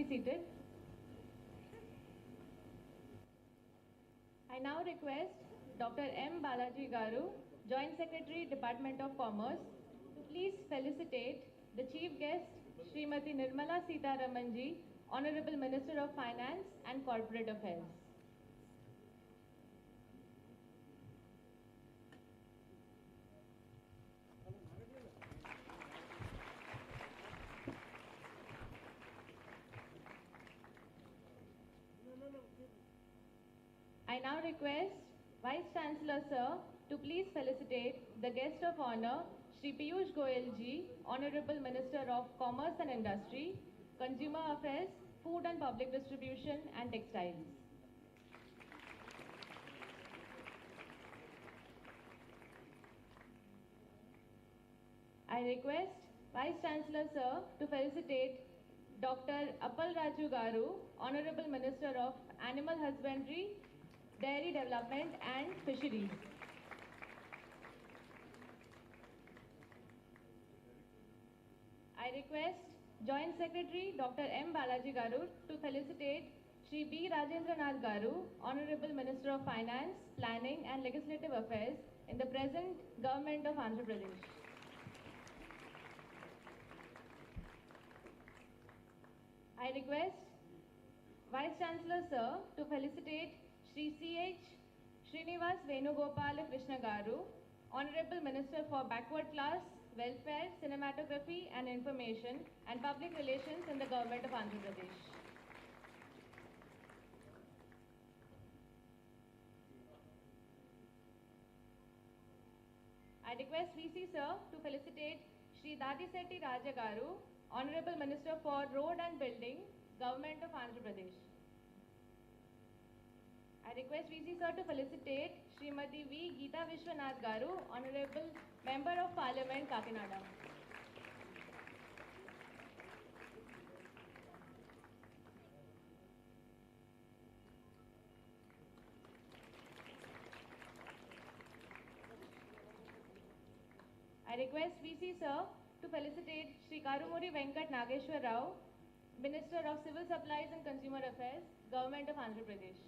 be seated. I now request Dr. M. Balaji Garu, Joint Secretary, Department of Commerce, to please felicitate the Chief Guest, Srimati Nirmala Sitharamanji, Honorable Minister of Finance and Corporate Affairs. I now request Vice Chancellor Sir to please felicitate the guest of honor, Shri Piyush Goyal ji, Honorable Minister of Commerce and Industry, Consumer Affairs, Food and Public Distribution and Textiles. I request Vice Chancellor Sir to felicitate Dr. Appal Raju Garu, Honorable Minister of Animal Husbandry, Dairy Development and Fisheries. I request Joint Secretary Dr. M. Balaji Garu to felicitate Shri B. Rajendranath Garu, Honorable Minister of Finance, Planning and Legislative Affairs in the present Government of Andhra Pradesh. I request Vice Chancellor Sir to felicitate Shri C.H. Srinivas Venugopala Krishna Garu, Honorable Minister for Backward Class, Welfare, Cinematography and Information and Public Relations in the Government of Andhra Pradesh. I request VC Sir to felicitate Shri Dadi Sethi Raja Garu, Honorable Minister for Road and Building, Government of Andhra Pradesh. I request VC Sir to felicitate Srimati V. Geeta Vishwanath Garu, Honorable Member of Parliament, Kakinada. I request VC Sir to felicitate Shri Karumuri Venkat Nageshwar Rao, Minister of Civil Supplies and Consumer Affairs, Government of Andhra Pradesh.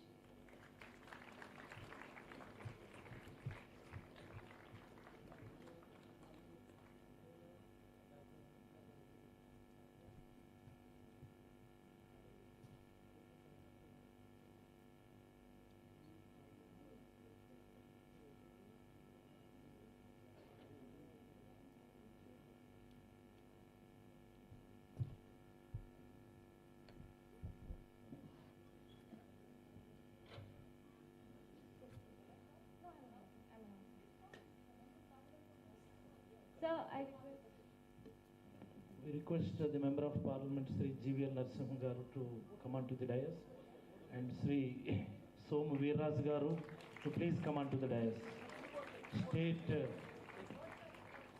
Sir, We request the Member of Parliament Sri GVL Narasimha Garu to come on to the dais and Sri Som Veerraj Garu to please come on to the dais. State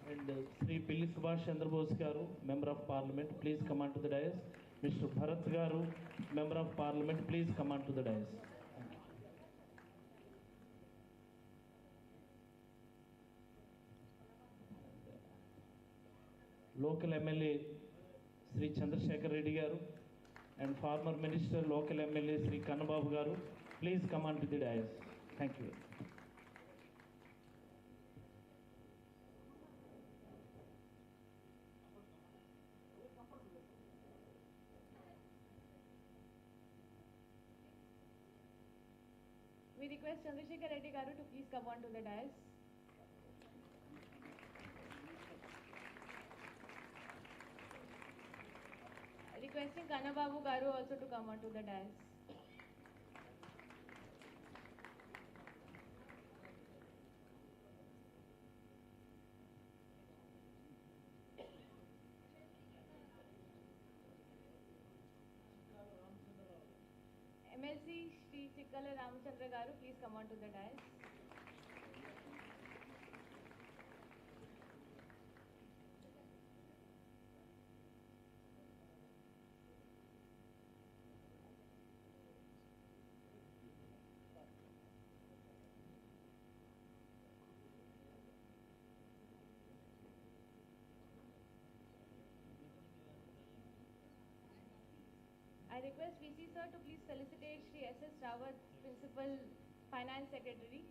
and Sri Pilli Subhash Chandra Bose Garu, Member of Parliament, please come on to the dais. Mr. Bharat Garu, Member of Parliament, please come on to the dais. Thank you. Local MLA Sri Chandrasekhar Reddy Garu and former Minister Local MLA Sri Kannababu Garu, please come on to the dais. Thank you. we request Chandrasekhar Reddy Garu to please come on to the dais. Requesting Kannababu Garu also to come on to the dais. MLC Shri Chikkala Ramachandra Garu, please come on to the dais. I I request VC sir to please felicitate Shri S.S. Rawat, Principal Finance Secretary.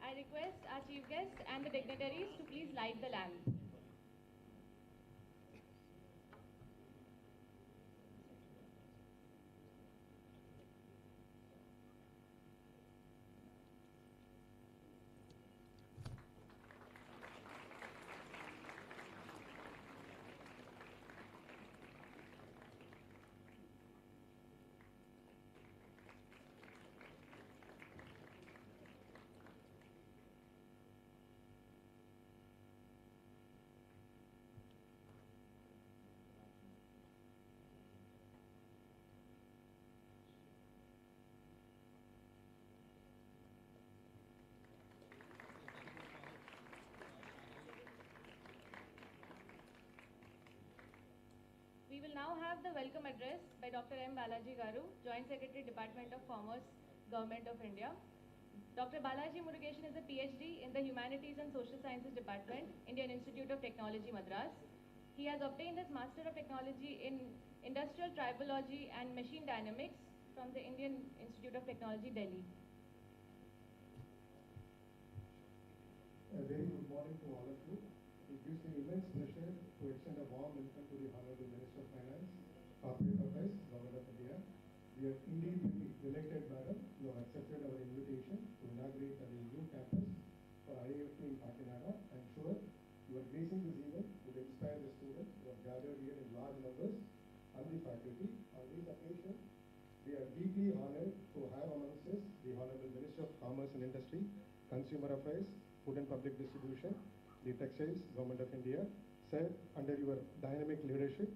I request our chief guest and the dignitaries to please light the lamp. We will now have the welcome address by Dr. M. Balaji Garu, Joint Secretary, Department of Commerce, Government of India. Dr. Balaji Murugesan is a PhD in the Humanities and Social Sciences Department, Indian Institute of Technology, Madras. He has obtained his Master of Technology in Industrial Tribology and Machine Dynamics from the Indian Institute of Technology, Delhi. A very good morning to all of you. It gives me immense pleasure to extend a warm welcome to the Honorable Minister of Finance, Corporate Affairs, Government of India. We are indeed very delighted, madam. You have accepted our invitation to inaugurate a new campus for IIFT in Kakinada. I am sure your gracing this event would inspire the students who have gathered here in large numbers and the faculty. On this occasion, we are deeply honored to have amongst us the Honorable Minister of Commerce and Industry, Consumer Affairs, Food and Public Distribution, the Textiles, Government of India. Sir, under your dynamic leadership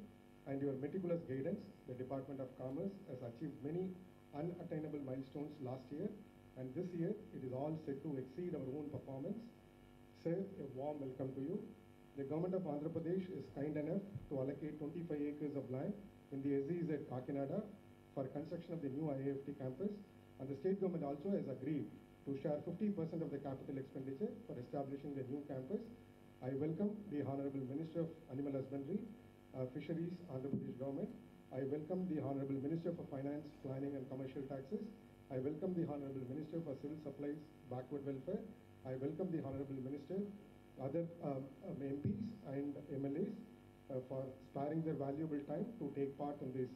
and your meticulous guidance, the Department of Commerce has achieved many unattainable milestones last year, and this year it is all set to exceed our own performance. Sir, a warm welcome to you. The Government of Andhra Pradesh is kind enough to allocate 25 acres of land in the SEZ at Kakinada for construction of the new IIFT campus, and the state government also has agreed to share 50% of the capital expenditure for establishing the new campus. I welcome the Honorable Minister of Animal Husbandry, Fisheries, Andhra Pradesh Government. I welcome the Honorable Minister for Finance, Planning and Commercial Taxes. I welcome the Honorable Minister for Civil Supplies, Backward Welfare. I welcome the Honorable Minister, other MPs and MLAs for sparing their valuable time to take part in this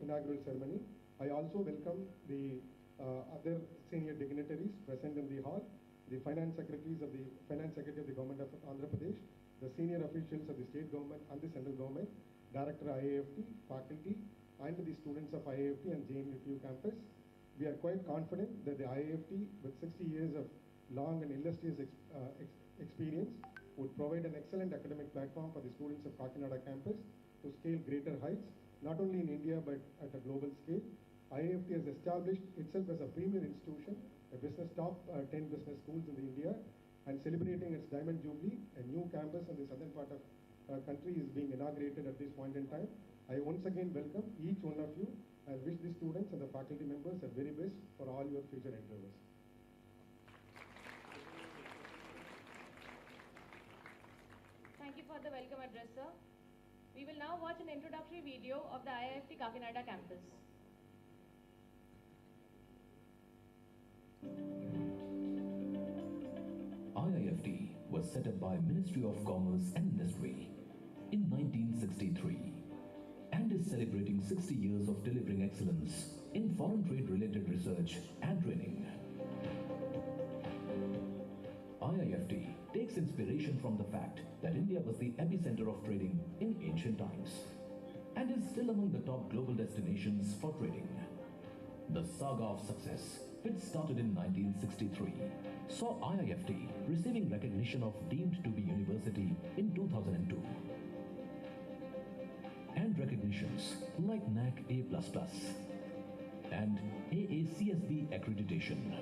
inaugural ceremony. I also welcome the other senior dignitaries present in the hall, the Finance Secretary of the Government of Andhra Pradesh, the senior officials of the state government and the central government, Director IIFT, faculty, and the students of IIFT and JNTUK campus. We are quite confident that the IIFT, with 60 years of long and illustrious experience, would provide an excellent academic platform for the students of Kakinada campus to scale greater heights, not only in India but at a global scale. IIFT has established itself as a premier institution, a top 10 business schools in India, and celebrating its Diamond Jubilee. A new campus in the southern part of country is being inaugurated at this point in time. I once again welcome each one of you and wish the students and the faculty members the very best for all your future endeavors. Thank you for the welcome address, sir. We will now watch an introductory video of the IIFT Kakinada campus. IIFT was set up by Ministry of Commerce and Industry in 1963 and is celebrating 60 years of delivering excellence in foreign trade related research and training. IIFT takes inspiration from the fact that India was the epicenter of trading in ancient times and is still among the top global destinations for trading. The saga of success, which started in 1963, saw IIFT receiving recognition of deemed to be university in 2002. And recognitions like NAC A++ and AACSB accreditation.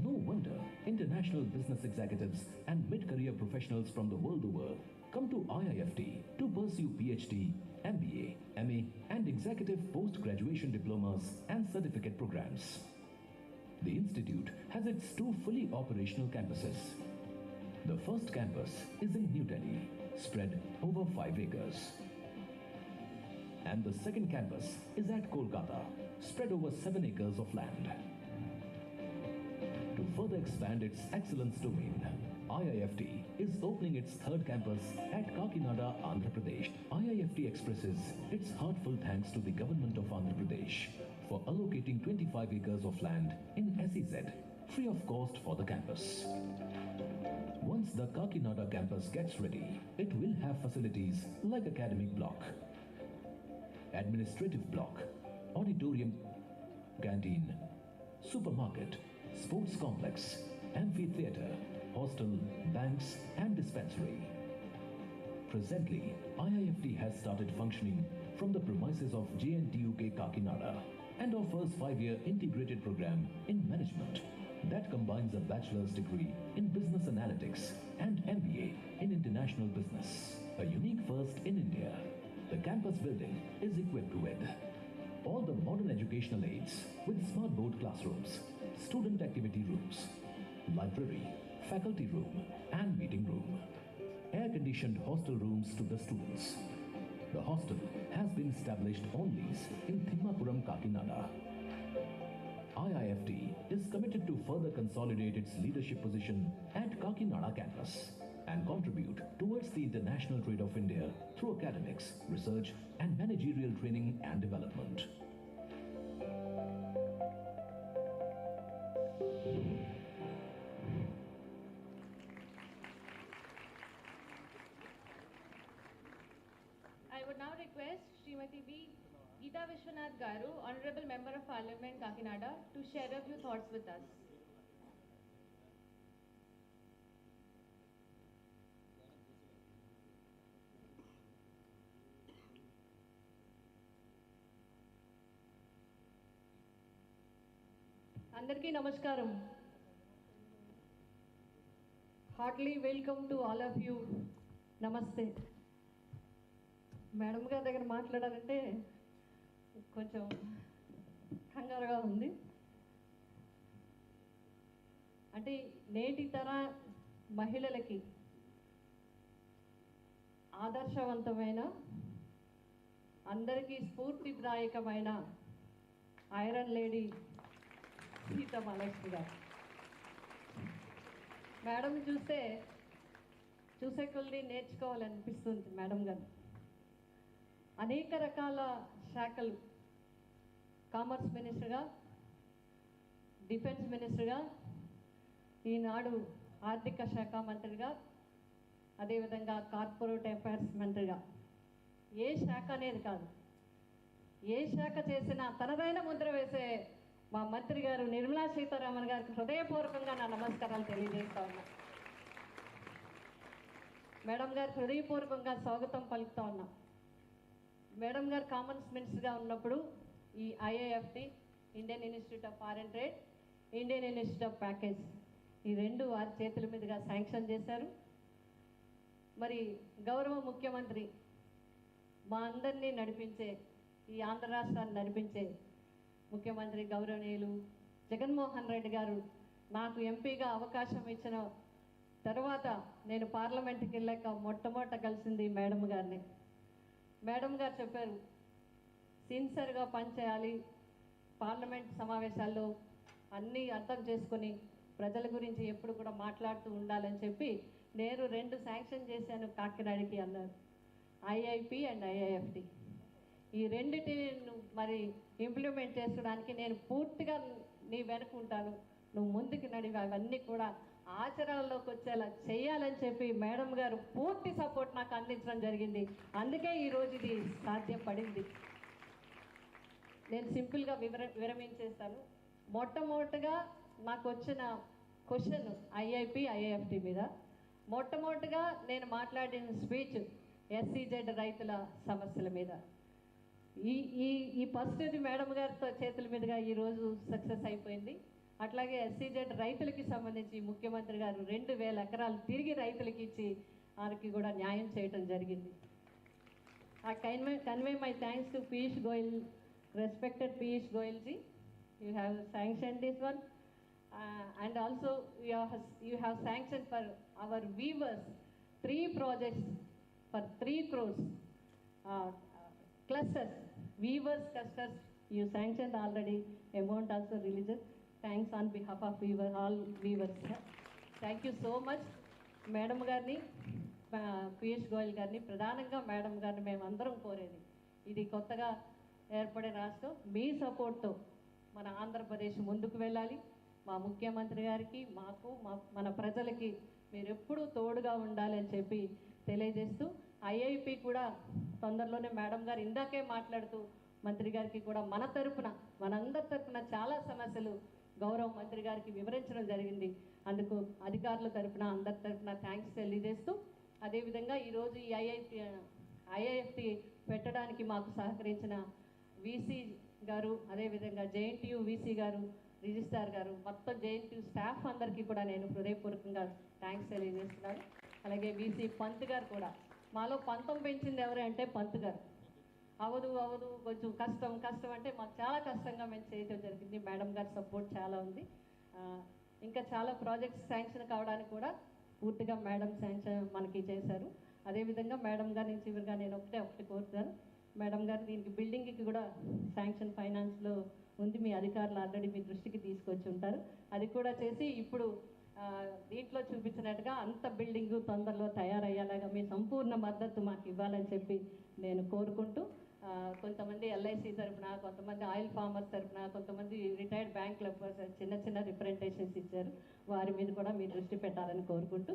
No wonder international business executives and mid-career professionals from the world over come to IIFT to pursue PhD, MBA executive post-graduation diplomas and certificate programs. The institute has its 2 fully operational campuses. The first campus is in New Delhi, spread over 5 acres. And the second campus is at Kolkata, spread over 7 acres of land. To further expand its excellence domain, IIFT is opening its 3rd campus at Kakinada, Andhra Pradesh. IIFT expresses its heartfelt thanks to the government of Andhra Pradesh for allocating 25 acres of land in SEZ, free of cost for the campus. Once the Kakinada campus gets ready, it will have facilities like academic block, administrative block, auditorium, canteen, supermarket, sports complex, amphitheater, hostel, banks and dispensary. Presently, IIFT has started functioning from the premises of JNTUK Kakinada and offers 5-year integrated program in management that combines a bachelor's degree in business analytics and MBA in international business. A unique first in India. The campus building is equipped with all the modern educational aids with smart board classrooms, student activity rooms, library, faculty room and meeting room, air-conditioned hostel rooms to the students. The hostel has been established on lease in Thimmapuram, Kakinada. IIFT is committed to further consolidate its leadership position at Kakinada campus and contribute towards the international trade of India through academics, research and managerial training and development. I would now request Srimati B. Geeta Vishwanath Garu, Honorable Member of Parliament, Kakinada, to share a few thoughts with us. Andarki Namaskaram. Heartily welcome to all of you. Namaste. Madam గారి దగ్గర మాట్లాడాలంటే కొంచెం కంగారుగా ఉంది. అంటే నేటి తర మహిళలకి ఆదర్శవంతమైన అందరికీ స్ఫూర్తిదాయకమైన ఐరన్ లేడీ సీతమహాలక్ష్మి గారు. మేడం చూసే కొద్ది నేర్చుకోవాలనిపిస్తుంది మేడం గారు. అనేక రకాల శాఖలు, కామర్స్ మినిస్టర్గా, డిఫెన్స్ మినిస్టర్గా, ఈనాడు ఆర్థిక శాఖ మంత్రిగా, అదేవిధంగా కార్పొరేట్ అఫైర్స్ మంత్రిగా, ఏ శాఖ అనేది కాదు, ఏ శాఖ చేసినా తనదైన ముద్ర వేసే మా మంత్రి గారు నిర్మలా సీతారామన్ గారికి హృదయపూర్వకంగా నా నమస్కారాలు తెలియజేస్తా ఉన్నా. మేడం గారికి హృదయపూర్వకంగా స్వాగతం పలుకుతా ఉన్నా. మేడం గారు కామర్స్ మినిస్టర్గా ఉన్నప్పుడు ఈ IIFT, Indian Institute of Foreign trade, Indian Institute of package, ఈ 2 వారి చేతుల మీదుగా శాంక్షన్ చేశారు. మరి గౌరవ ముఖ్యమంత్రి మా అందరినీ నడిపించే, ఈ ఆంధ్ర రాష్ట్రాన్ని నడిపించే ముఖ్యమంత్రి గౌరవనీయులు జగన్మోహన్ రెడ్డి గారు నాకు ఎంపీగా అవకాశం ఇచ్చిన తర్వాత నేను పార్లమెంట్కి వెళ్ళాక మొట్టమొదట కలిసింది మేడం గారిని. మేడం గారు చెప్పారు, సిన్సియర్గా పనిచేయాలి, పార్లమెంట్ సమావేశాల్లో అన్నీ అర్థం చేసుకొని ప్రజల గురించి ఎప్పుడు కూడా మాట్లాడుతూ ఉండాలని చెప్పి నేను 2 శాంక్షన్ చేశాను కాకినాడకి అన్నారు. IIP and IIFT. ఈ రెండిటిని మరి ఇంప్లిమెంట్ చేసుకోవడానికి నేను పూర్తిగా నీ వెనక ఉంటాను, నువ్వు ముందుకు నడివి అవన్నీ కూడా ఆచరణలోకి వచ్చేలా చేయాలని చెప్పి మేడం గారు పూర్తి సపోర్ట్ నాకు అందించడం జరిగింది. అందుకే ఈరోజు ఇది సాధ్యపడింది. నేను సింపుల్గా విరమించేస్తాను. మొట్టమొదటిగా నాకు వచ్చిన క్వశ్చన్ ఐఐపి ఐఐఎఫ్టి మీద. మొట్టమొదటిగా నేను మాట్లాడిన స్పీచ్ ఎస్సీజెడ్ రైతుల సమస్యల మీద. ఈ ఫస్ట్ ఇది మేడం గారితో చేతుల మీదుగా ఈరోజు సక్సెస్ అయిపోయింది. అట్లాగే ఎస్సీజెడ్ రైతులకి సంబంధించి ముఖ్యమంత్రి గారు 2000 ఎకరాలు తిరిగి రైతులకి ఇచ్చి వారికి కూడా న్యాయం చేయటం జరిగింది. I convey my thanks to Piyush Goyal, respected Piyush Goyal ji. You have sanctioned this one. And also you have sanctioned for our weavers 3 projects for 3 crores. Clusters, weavers clusters, you sanctioned already, amount also released. Thanks on behalf of all weavers. Thank you so much. Madam గారిని పీయూష్ గోయల్ గారిని ప్రధానంగా madam గారిని మేమందరం కోరేది, ఇది కొత్తగా ఏర్పడే రాష్ట్రం, మీ సపోర్ట్తో మన ఆంధ్రప్రదేశ్ ముందుకు వెళ్ళాలి. మా ముఖ్యమంత్రి గారికి మాకు మన ప్రజలకి మీరు ఎప్పుడూ తోడుగా ఉండాలి అని చెప్పి తెలియజేస్తూ, ఐఐపి కూడా తొందరలోనే మేడం గారు ఇందాకే మాట్లాడుతూ మంత్రి గారికి కూడా మన తరపున మనందరి తరపున చాలా సమస్యలు గౌరవ మంత్రి గారికి వివరించడం జరిగింది. అందుకు అధికారుల తరపున అందరి తరపున థ్యాంక్స్ తెలియజేస్తూ, అదేవిధంగా ఈరోజు ఈ ఐఐఎఫ్టి పెట్టడానికి మాకు సహకరించిన వీసీ గారు, అదేవిధంగా జేఎన్టీయూ వీసీ గారు, రిజిస్ట్రార్ గారు, మొత్తం జేఎన్టీయూ స్టాఫ్ అందరికీ కూడా నేను హృదయపూర్వకంగా థ్యాంక్స్ తెలియజేస్తున్నాను. అలాగే వీసీ పంత్ గారు కూడా, మాలో పంతం పెంచింది ఎవరు అంటే పంత్ గారు. అవదు కొంచెం కష్టం అంటే మాకు చాలా కష్టంగా మేము చేయడం జరిగింది. మేడం గారి సపోర్ట్ చాలా ఉంది. ఇంకా చాలా ప్రాజెక్ట్స్ శాంక్షన్ కావడానికి కూడా పూర్తిగా మేడం శాంక్షన్ మనకి చేశారు. అదేవిధంగా మేడం గారి నుంచి చివరిగా నేను ఒకటి కోరుతాను, మేడం గారు దీనికి బిల్డింగ్కి కూడా శాంక్షన్ ఫైనాన్స్లో ఉంది, మీ అధికారులు ఆల్రెడీ మీ దృష్టికి తీసుకొచ్చి ఉంటారు. అది కూడా చేసి ఇప్పుడు దీంట్లో చూపించినట్టుగా అంత బిల్డింగు తొందరలో తయారయ్యేలాగా మీ సంపూర్ణ మద్దతు మాకు ఇవ్వాలని చెప్పి నేను కోరుకుంటూ, కొంతమంది ఎల్ఐసి తరఫున, కొంతమంది ఆయిల్ ఫార్మర్స్ తరఫున, కొంతమంది రిటైర్డ్ బ్యాంక్ చిన్న రిప్రజెంటేషన్స్ ఇచ్చారు, వారి మీద కూడా మీ దృష్టి పెట్టాలని కోరుకుంటూ,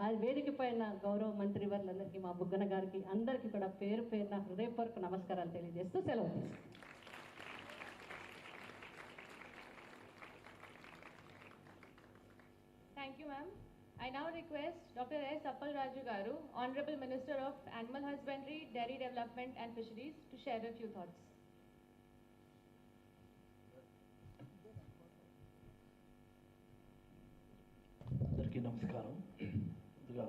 ఆ వేదిక పైన గౌరవ మంత్రి వర్లందరికీ, మా బుగ్గన గారికి అందరికీ కూడా పేరున హృదయపూర్వక నమస్కారాలు తెలియజేస్తూ సెలవు తీసుకుంటాను. Thank you, ma'am. I now request Dr. S. Appal Raju Garu, Honorable Minister of Animal Husbandry, Dairy Development and Fisheries, to share a few thoughts. అందరికీ నమస్కారం. ముందుగా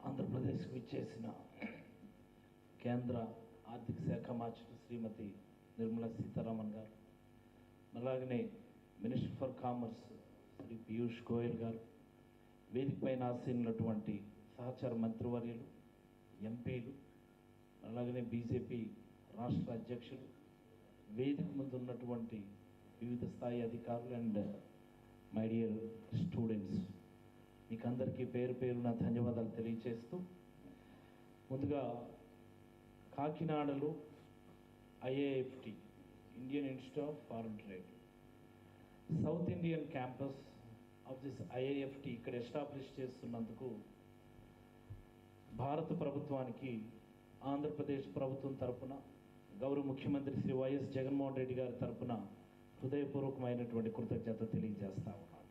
ఆంధ్రప్రదేశ్కు విచ్చేసిన కేంద్ర ఆర్థిక శాఖ మంత్రి శ్రీమతి నిర్మలా సీతారామన్ గారు, అలాగనే minister for commerce Shri Piyush Goyal గారు, వేదిక పైన ఆసీనున్నటువంటి సహచార మంత్రివర్యులు, ఎంపీలు, అలాగనే బీజేపీ రాష్ట్ర అధ్యక్షులు, వేదిక ముందు ఉన్నటువంటి వివిధ స్థాయి అధికారులు అండ్ మై డియర్ స్టూడెంట్స్, మీకు అందరికీ పేరున ధన్యవాదాలు తెలియజేస్తూ, ముందుగా కాకినాడలో IAFT, Indian Institute of Foreign Trade, South Indian campus of this IAFT ఇక్కడ ఎస్టాబ్లిష్ చేస్తున్నందుకు భారత ప్రభుత్వానికి ఆంధ్రప్రదేశ్ ప్రభుత్వం తరపున, గౌరవ ముఖ్యమంత్రి శ్రీ వైఎస్ జగన్మోహన్ రెడ్డి గారి తరపున హృదయపూర్వకమైనటువంటి కృతజ్ఞత తెలియజేస్తా ఉన్నాను.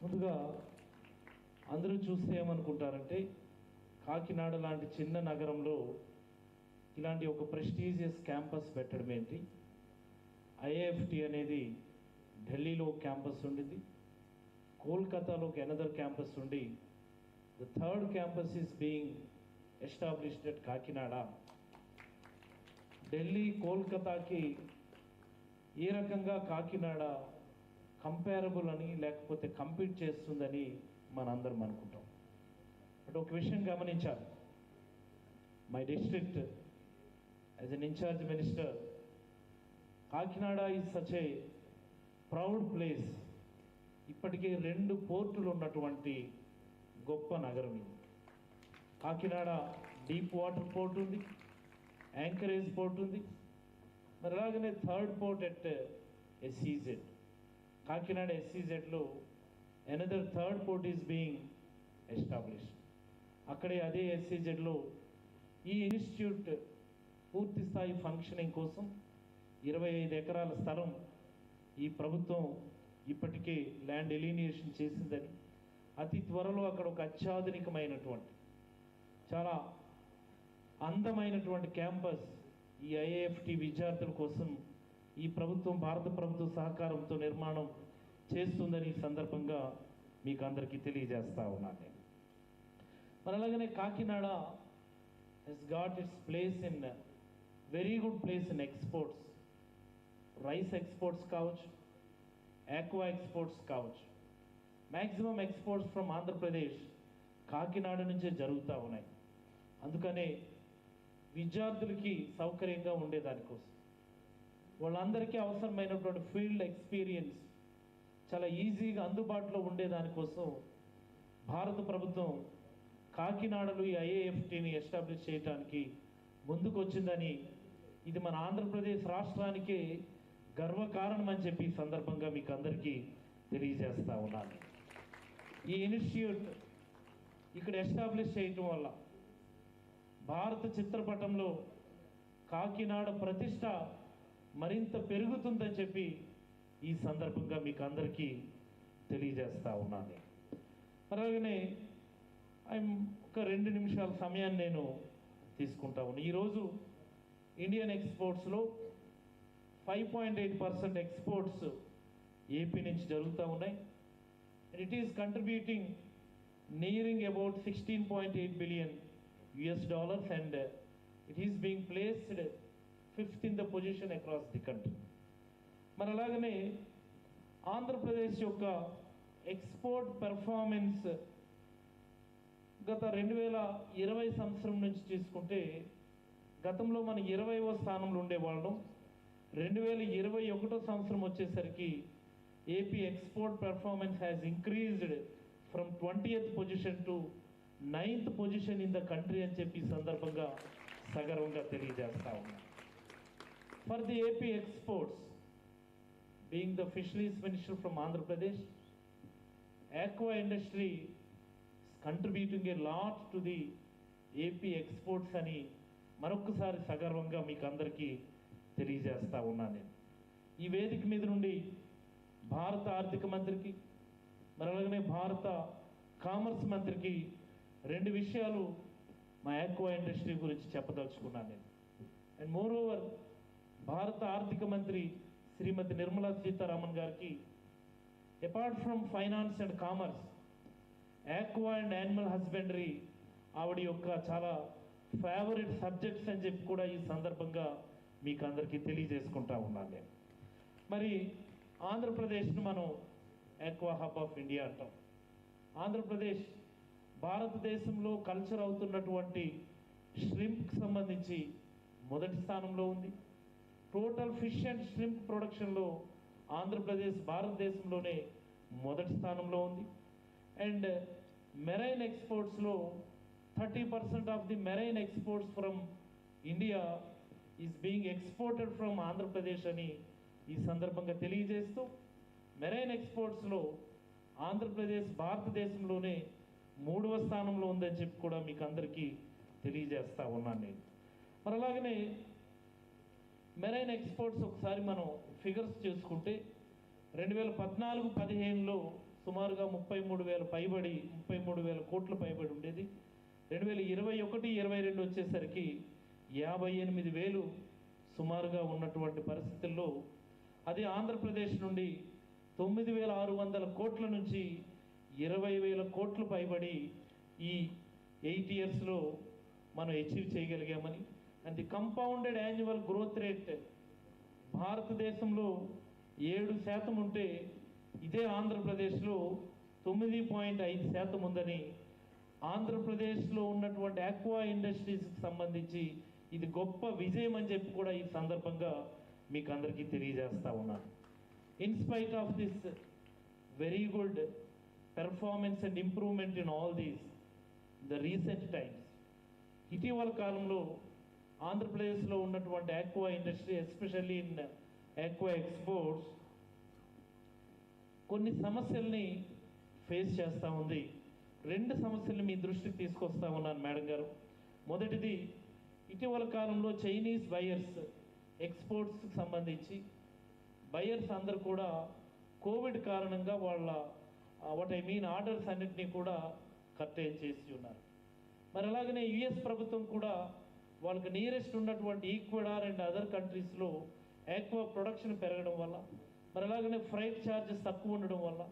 ముందుగా అందరూ చూస్తే ఏమనుకుంటారంటే, కాకినాడ లాంటి చిన్న నగరంలో ఇలాంటి ఒక ప్రెస్టీజియస్ క్యాంపస్ పెట్టడం ఏంటి, ఐఏఎఫ్టి అనేది ఢిల్లీలో క్యాంపస్ ఉండింది, కోల్కతాలో ఒక అనదర్ క్యాంపస్ ఉండి, the third campus is being established at Kakinada. Delhi, కోల్కతాకి ఏ రకంగా కాకినాడ కంపేరబుల్ అని లేకపోతే కంపీట్ చేస్తుందని మనందరం అనుకుంటాం. బట్ ఒక విషయం గమనించాలి, my district as an incharge minister, Kakinada is such a proud place. ఇప్పటికే 2 పోర్టులు ఉన్నటువంటి గొప్ప నగరం ఇది. కాకినాడ డీప్ వాటర్ పోర్ట్ ఉంది, యాంకరేజ్ పోర్ట్ ఉంది, మరి అలాగనే third port at SEZ. Kakinada ఎస్సీజెడ్లో another third port is being established. అక్కడే అదే ఎస్సీజెడ్లో ఈ ఇన్స్టిట్యూట్ పూర్తి స్థాయి ఫంక్షనింగ్ కోసం 25 ఎకరాల స్థలం ఈ ప్రభుత్వం ఇప్పటికే ల్యాండ్ ఎలినియేషన్ చేసిందని, అతి త్వరలో అక్కడ ఒక అత్యాధునికమైనటువంటి చాలా అందమైనటువంటి క్యాంపస్ ఈ ఐఏఎఫ్టి విద్యార్థుల కోసం ఈ ప్రభుత్వం, భారత ప్రభుత్వ సహకారంతో నిర్మాణం చేస్తుందని ఈ సందర్భంగా మీకు అందరికీ తెలియజేస్తా ఉన్నాను నేను. మరి అలాగనే Kakinada has got its place in very good place in exports. Rice exports couch, aqua exports couch. Maximum exports from Andhra Pradesh, Kakinada నుంచే జరుగుతూ ఉన్నాయి. అందుకనే విద్యార్థులకి సౌకర్యంగా ఉండేదానికోసం, వాళ్ళందరికీ అవసరమైనటువంటి ఫీల్డ్ ఎక్స్పీరియన్స్ చాలా ఈజీగా అందుబాటులో ఉండేదానికోసం భారత ప్రభుత్వం కాకినాడలో ఈ ఐఏఎఫ్టీని ఎస్టాబ్లిష్ చేయడానికి ముందుకు వచ్చిందని, ఇది మన ఆంధ్రప్రదేశ్ రాష్ట్రానికే గర్వకారణం అని చెప్పి ఈ సందర్భంగా మీకు అందరికీ తెలియజేస్తూ ఉన్నాను. ఈ ఇనిషియేట్ ఇక్కడ ఎస్టాబ్లిష్ చేయటం వల్ల భారత చిత్రపటంలో కాకినాడ ప్రతిష్ట మరింత పెరుగుతుందని చెప్పి ఈ సందర్భంగా మీకు అందరికీ తెలియజేస్తూ ఉన్నాను. అలాగనే ఒక 2 నిమిషాల సమయాన్ని నేను తీసుకుంటా ఉన్నాను. ఈరోజు ఇండియన్ ఎక్స్పోర్ట్స్లో 5.8% ఎక్స్పోర్ట్స్ ఏపీ నుంచి జరుగుతూ ఉన్నాయి. And it is contributing nearing about $16.8 billion and it is being placed 5th in the position across the country. మరి అలాగనే ఆంధ్రప్రదేశ్ యొక్క ఎక్స్పోర్ట్ పెర్ఫార్మెన్స్ గత 2020 సంవత్సరం నుంచి తీసుకుంటే, గతంలో మనం 20వ స్థానంలో ఉండేవాళ్ళం. 2021 సంవత్సరం వచ్చేసరికి AP export performance has increased from 20th position to 9th position in the country అని చెప్పి సందర్భంగా సగర్వంగా తెలియజేస్తా ఉన్నాం. For the AP exports, being the fisheries minister from Andhra Pradesh, aqua industry contributing a lot to the AP exports అని మరొకసారి సగర్వంగా మీకు అందరికీ తెలియజేస్తా ఉన్నాను. నేను ఈ వేదిక మీద నుండి భారత ఆర్థిక మంత్రికి, మరి అలాగనే భారత కామర్స్ మంత్రికి 2 విషయాలు మా ఆక్వా ఇండస్ట్రీ గురించి చెప్పదలుచుకున్నాను నేను. అండ్ మోర్ ఓవర్ భారత ఆర్థిక మంత్రి శ్రీమతి నిర్మలా సీతారామన్ గారికి, apart from finance and commerce, aqua and animal husbandry ఆవిడ యొక్క చాలా ఫేవరెట్ సబ్జెక్ట్స్ అని చెప్పి కూడా ఈ సందర్భంగా మీకు అందరికీ తెలియజేసుకుంటా ఉన్నాను నేను. మరి ఆంధ్రప్రదేశ్ను మనం ఆక్వా హబ్ ఆఫ్ ఇండియా అంటాం. ఆంధ్రప్రదేశ్ భారతదేశంలో కల్చర్ అవుతున్నటువంటి ష్రింప్కి సంబంధించి మొదటి స్థానంలో ఉంది. టోటల్ ఫిష్ అండ్ ష్రింప్ ప్రొడక్షన్లో ఆంధ్రప్రదేశ్ భారతదేశంలోనే మొదటి స్థానంలో ఉంది. And marine ఎక్స్పోర్ట్స్లో 30% of the marine exports from India is being exported from Andhra Pradesh అని ఈ సందర్భంగా తెలియజేస్తూ, మెరైన్ ఎక్స్పోర్ట్స్లో ఆంధ్రప్రదేశ్ భారతదేశంలోనే 3వ స్థానంలో ఉందని చెప్పి కూడా మీకు అందరికీ తెలియజేస్తా ఉన్నాను నేను. మరి అలాగనే మెరైన్ ఎక్స్పోర్ట్స్ ఒకసారి మనం ఫిగర్స్ చేసుకుంటే 2014-15లో సుమారుగా 33,000 కోట్ల పైబడి ఉండేది. 2021-22 వచ్చేసరికి 58,000 సుమారుగా ఉన్నటువంటి పరిస్థితుల్లో అది ఆంధ్రప్రదేశ్ నుండి 9,600 కోట్ల నుంచి 20,000 కోట్లు పైబడి ఈ 8 yearsలో మనం అచీవ్ చేయగలిగామని. And the compounded annual growth rate భారతదేశంలో 7% ఉంటే ఇదే ఆంధ్రప్రదేశ్లో 9.5% ఉందని, ఆంధ్రప్రదేశ్లో ఉన్నటువంటి ఆక్వా ఇండస్ట్రీస్కి సంబంధించి ఇది గొప్ప విజయం అని చెప్పి కూడా ఈ సందర్భంగా మీకు అందరికీ తెలియజేస్తా ఉన్నాను. In spite of this very good performance and improvement in all these the recent times, ఇటీవల కాలంలో ఆంధ్రప్రదేశ్లో ఉన్నటువంటి aqua industry especially in aqua exports కొన్ని సమస్యల్ని ఫేస్ చేస్తూ ఉంది. 2 సమస్యల్ని మీ దృష్టికి తీసుకొస్తా ఉన్నాను మేడం గారు. మొదటిది, ఇటీవల కాలంలో చైనీస్ బయర్స్ ఎక్స్పోర్ట్స్కి సంబంధించి బయర్స్ అందరూ కూడా కోవిడ్ కారణంగా వాళ్ళ ఆర్డర్స్ అన్నింటినీ కూడా కర్టైల్ చేసి ఉన్నారు. మరి అలాగనే యుఎస్ ప్రభుత్వం కూడా వాళ్ళకి నియరెస్ట్ ఉన్నటువంటి ఈక్వెడార్ అండ్ అదర్ కంట్రీస్లో ఆక్వా ప్రొడక్షన్ పెరగడం వల్ల, మరి అలాగనే ఫ్రైట్ ఛార్జెస్ తక్కువ ఉండడం వల్ల,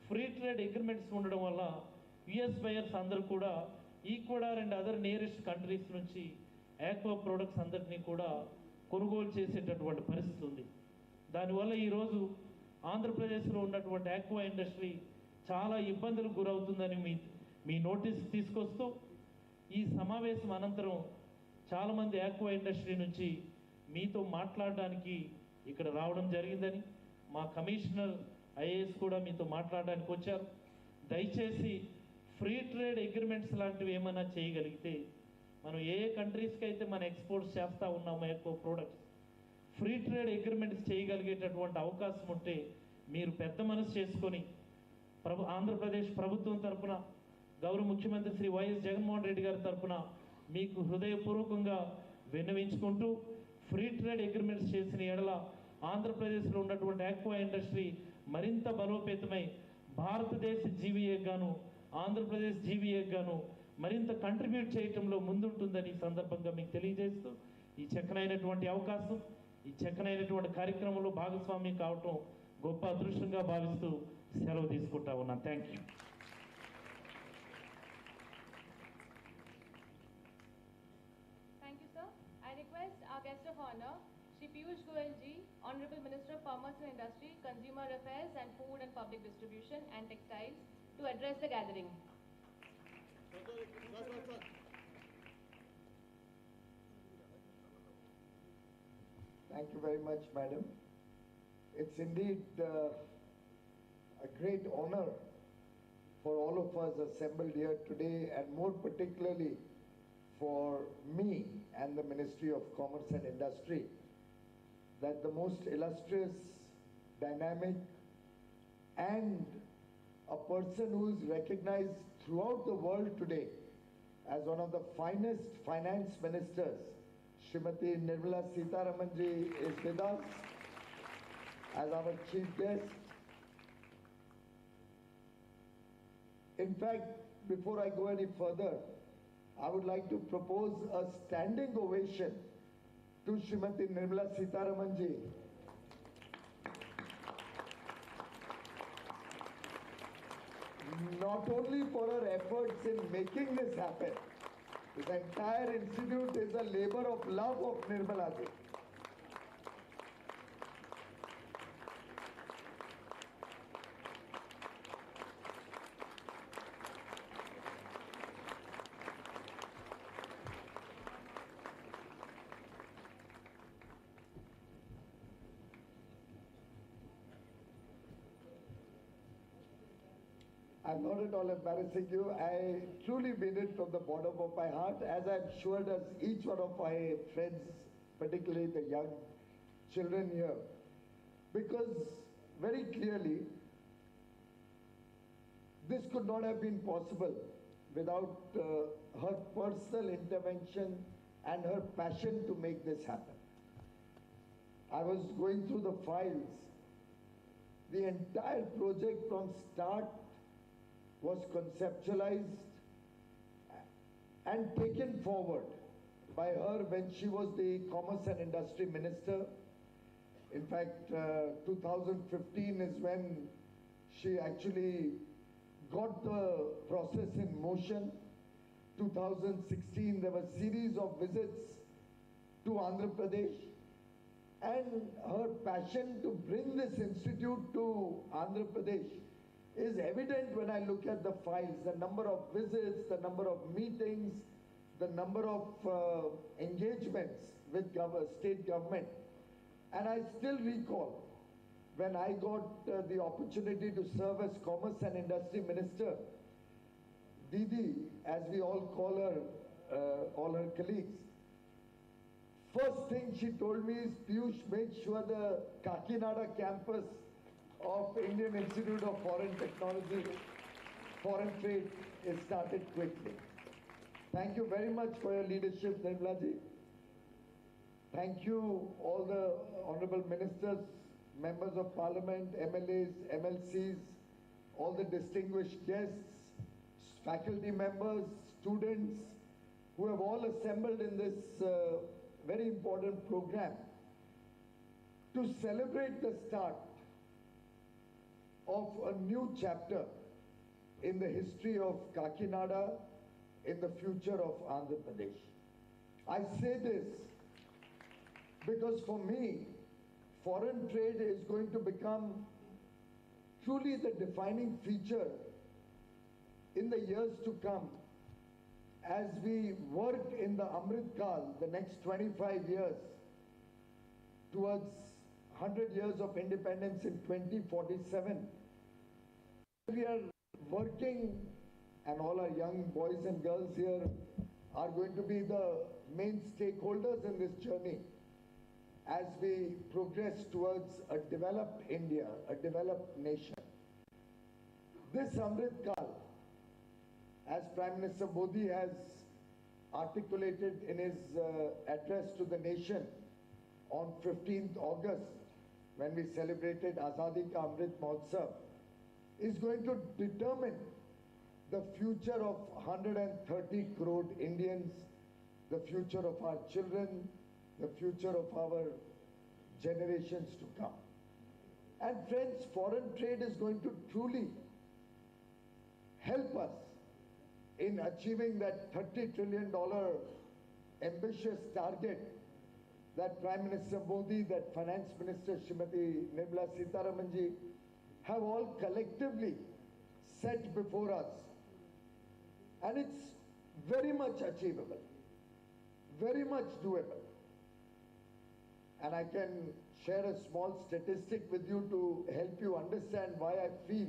ఫ్రీ ట్రేడ్ అగ్రిమెంట్స్ ఉండడం వల్ల యుఎస్ బయర్స్ అందరూ కూడా Ecuador and other nearest countries నుంచి ఆక్వా ప్రోడక్ట్స్ అందరినీ కూడా కొనుగోలు చేసేటటువంటి పరిస్థితి ఉంది. దానివల్ల ఈరోజు ఆంధ్రప్రదేశ్లో ఉన్నటువంటి ఆక్వా ఇండస్ట్రీ చాలా ఇబ్బందులకు గురవుతుందని మీ నోటీస్ తీసుకొస్తూ ఈ సమావేశం అనంతరం చాలామంది ఆక్వా ఇండస్ట్రీ నుంచి మీతో మాట్లాడడానికి ఇక్కడ రావడం జరిగిందని, మా కమిషనర్ ఐఏఎస్ కూడా మీతో మాట్లాడడానికి వచ్చారు. దయచేసి ఫ్రీ ట్రేడ్ అగ్రిమెంట్స్ లాంటివి ఏమైనా చేయగలిగితే, మనం ఏ కంట్రీస్కి అయితే మనం ఎక్స్పోర్ట్స్ చేస్తూ ఉన్నామో ఎక్కువ ప్రోడక్ట్స్, ఫ్రీ ట్రేడ్ అగ్రిమెంట్స్ చేయగలిగేటటువంటి అవకాశం ఉంటే మీరు పెద్ద మనసు చేసుకొని ఆంధ్రప్రదేశ్ ప్రభుత్వం తరఫున గౌరవ ముఖ్యమంత్రి శ్రీ వైఎస్ జగన్మోహన్ రెడ్డి గారి తరఫున మీకు హృదయపూర్వకంగా విన్నవించుకుంటూ, ఫ్రీ ట్రేడ్ అగ్రిమెంట్స్ చేసిన ఎడల ఆంధ్రప్రదేశ్లో ఉన్నటువంటి ఆక్వా ఇండస్ట్రీ మరింత బలోపేతమై భారతదేశ జీవీఏ గాను ఆంధ్రప్రదేశ్ జీవీఏ గాను మరింత కంట్రిబ్యూట్ చేయటంలో ముందుంటుందని ఈ సందర్భంగా మీకు తెలియజేస్తూ, ఈ చక్కనైనటువంటి అవకాశం, ఈ చక్కనైనటువంటి కార్యక్రమంలో భాగస్వామ్యం కావటం గొప్ప అదృష్టంగా భావిస్తూ సెలవు తీసుకుంటా ఉన్నాను. Thank you. Thank you, sir. I request our guest of honor, Shri Piyush Goyal ji, Honorable Minister of Commerce and Industry, Consumer Affairs and Food and Public Distribution and Textiles, to address the gathering. Thank you very much, madam. It's indeed a great honor for all of us assembled here today, and more particularly for me and the Ministry of Commerce and Industry, that the most illustrious, dynamic, and a person who is recognized throughout the world today as one of the finest finance ministers, Srimati Nirmala Sitharaman ji, is with us as our chief guest. In fact, before I go any further, I would like to propose a standing ovation to Srimati Nirmala Sitharaman ji. Not only for her efforts in making this happen, this entire institute is a labor of love of Nirmala ji. I'm not at all embarrassing you. I truly mean it from the bottom of my heart, as I'm sure does each one of my friends, particularly the young children here. Because very clearly, this could not have been possible without her personal intervention and her passion to make this happen. I was going through the files. The entire project from start was conceptualized and taken forward by her when she was the Commerce and Industry Minister. In fact, 2015 is when she actually got the process in motion. 2016, there were a series of visits to Andhra Pradesh, and her passion to bring this institute to Andhra Pradesh is evident when I look at the files, the number of visits, the number of meetings, the number of engagements with state government. And I still recall when I got the opportunity to serve as Commerce and Industry Minister, Didi, as we all call her, all her colleagues, first thing she told me is, Piyush, make sure the Kakinada campus of Indian Institute of Foreign Technology, Foreign Trade is started quickly. Thank you very much for your leadership, Nirmala ji. Thank you all the honorable ministers, members of parliament, MLAs, MLCs, all the distinguished guests, faculty members, students, who have all assembled in this very important program to celebrate the start of a new chapter in the history of Kakinada, in the future of Andhra Pradesh. I say this because for me, foreign trade is going to become truly the defining feature in the years to come as we work in the Amrit Kal, the next 25 years, towards 100 years of independence in 2047. We are working, and all our young boys and girls here are going to be the main stakeholders in this journey as we progress towards a developed India, a developed nation. This Amrit Kal, as Prime Minister Modi has articulated in his address to the nation on 15th August, when we celebrated Azadi Ka Amrit Mahotsav, is going to determine the future of 130 crore Indians, the future of our children, the future of our generations to come. And friends, foreign trade is going to truly help us in achieving that $30 trillion ambitious target that Prime Minister Modi, that Finance Minister Srimati Nirmala Sitharamanji have all collectively set before us. And it's very much achievable, very much doable. And I can share a small statistic with you to help you understand why I feel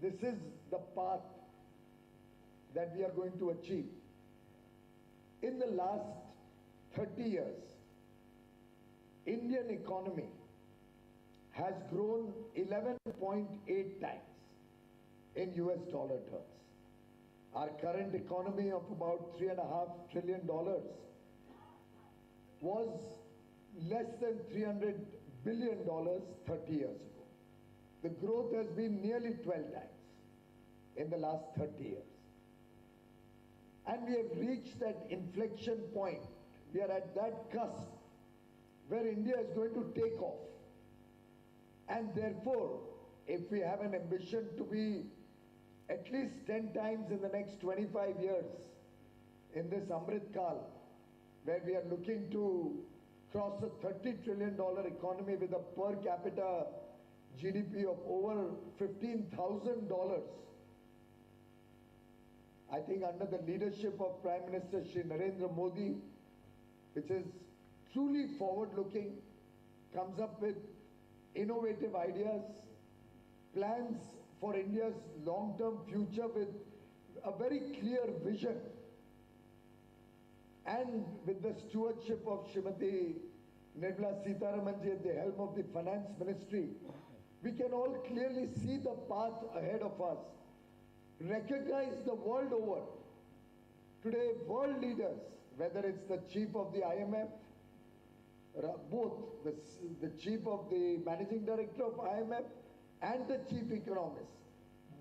this is the path that we are going to achieve. In the last 30 years, Indian economy has grown 11.8 times in US dollar terms. Our current economy of about $3.5 trillion was less than $300 billion 30 years ago. The growth has been nearly 12 times in the last 30 years. And we have reached that inflection point. We are at that cusp where India is going to take off. And therefore, if we have an ambition to be at least 10 times in the next 25 years in this Amrit Kal, where we are looking to cross a $30 trillion economy with a per capita GDP of over $15,000, I think under the leadership of Prime Minister Shri Narendra Modi, which is truly forward-looking, comes up with innovative ideas, plans for India's long-term future with a very clear vision, and with the stewardship of Srimati Nirmala Sitharamanji at the helm of the Finance Ministry, we can all clearly see the path ahead of us. Recognize the world over. Today, world leaders, whether it's the chief of the IMF, both the chief of the managing director of IMF and the chief economist,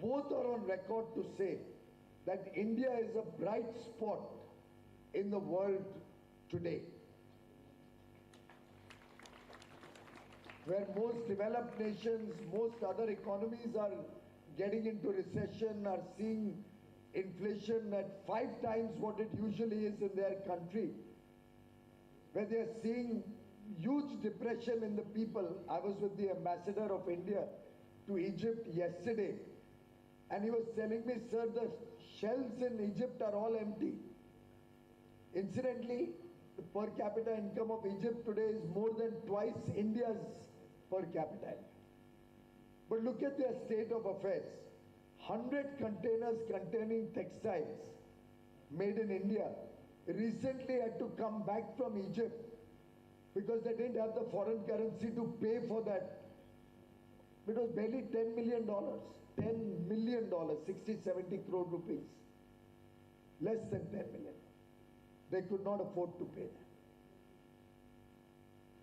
both are on record to say that India is a bright spot in the world today. Where most developed nations, most other economies are getting into recession, are seeing inflation at 5 times what it usually is in their country, where they are seeing huge depression in the people. I was with the ambassador of India to Egypt yesterday, and he was telling me, sir, the shelves in Egypt are all empty. Incidentally, the per capita income of Egypt today is more than twice India's per capita. But look at their state of affairs. 100 containers containing textiles made in India recently had to come back from Egypt because they didn't have the foreign currency to pay for that. It was barely $10 million. $10 million, 60, 70 crore rupees. Less than 10 million. They could not afford to pay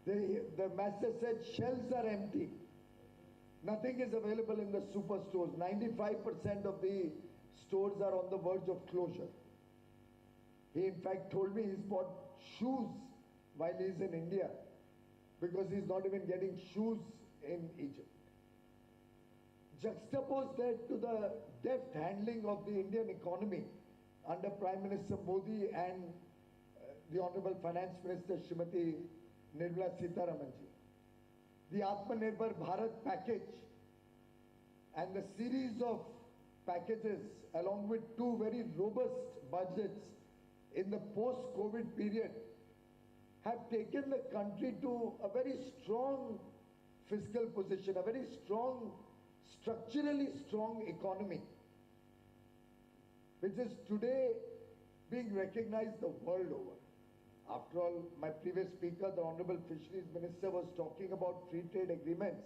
that. The master said shelves are empty. Nothing is available in the superstores. 95% of the stores are on the verge of closure. He in fact told me he's bought shoes while he's in India because he's not even getting shoes in Egypt. juxtapose that to the deft handling of the Indian economy under Prime Minister Modi and the Honorable Finance Minister Srimati Nirmala Sitharamanji. The Atmanirbhar Bharat package and the series of packages along with two very robust budgets in the post-COVID period have taken the country to a very strong fiscal position, a very strong, structurally strong economy, which is today being recognized the world over. After all, my previous speaker, the Honorable Fisheries Minister, was talking about free trade agreements.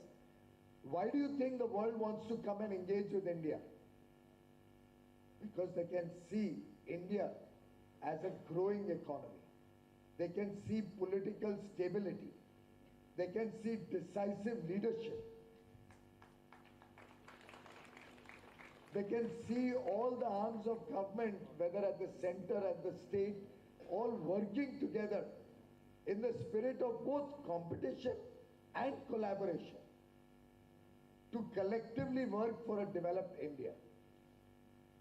Why do you think the world wants to come and engage with India? Because they can see India as a growing economy. They can see political stability. They can see decisive leadership. They can see all the arms of government, whether at the center, at the state, all working together in the spirit of both competition and collaboration to collectively work for a developed India.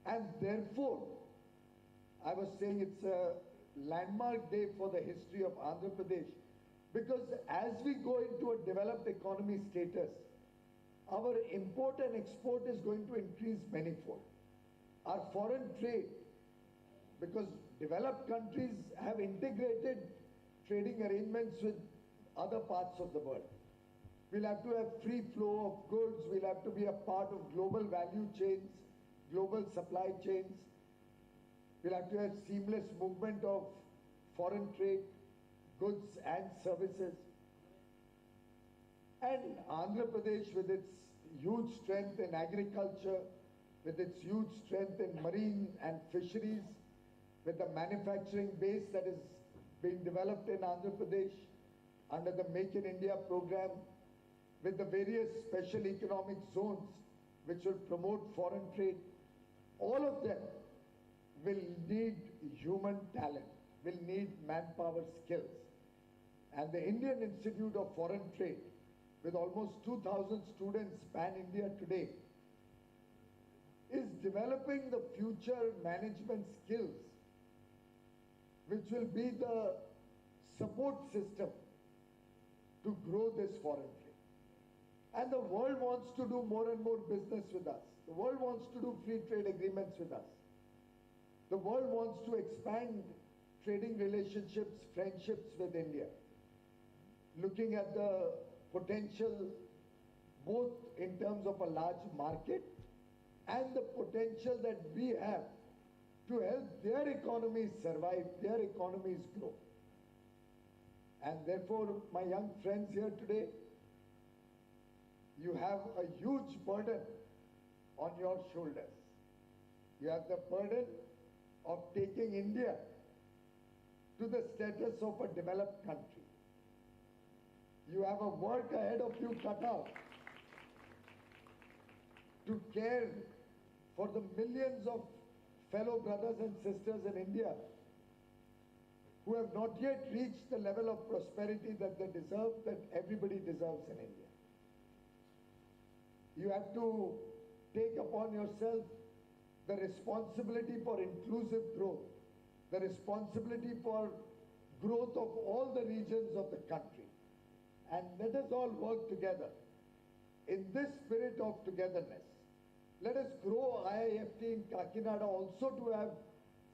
And therefore, I was saying it's a landmark day for the history of Andhra Pradesh, because as we go into a developed economy status, our import and export is going to increase manifold. Our foreign trade, because developed countries have integrated trading arrangements with other parts of the world. We'll have to have free flow of goods, we'll have to be a part of global value chains, global supply chains. We'll have to have seamless movement of foreign trade, goods and services. And Andhra Pradesh, with its huge strength in agriculture, with its huge strength in marine and fisheries, with the manufacturing base that is being developed in Andhra Pradesh under the Make in India program, with the various special economic zones which will promote foreign trade, all of them will need human talent, will need manpower skills. And the Indian Institute of Foreign Trade, with almost 2,000 students pan-India today, is developing the future management skills which will be the support system to grow this foreign trade. And the world wants to do more and more business with us. The world wants to do free trade agreements with us. The world wants to expand trading relationships, friendships with India. Looking at the potential both in terms of a large market and the potential that we have to help their economies survive, their economies grow. And therefore, my young friends here today, you have a huge burden on your shoulders. You have the burden of taking India to the status of a developed country. You have a work ahead of you cut out to care for the millions of fellow brothers and sisters in India who have not yet reached the level of prosperity that they deserve, that everybody deserves in India. You have to take upon yourself the responsibility for inclusive growth, the responsibility for growth of all the regions of the country. And let us all work together in this spirit of togetherness. Let us grow IIFT in Kakinada also to have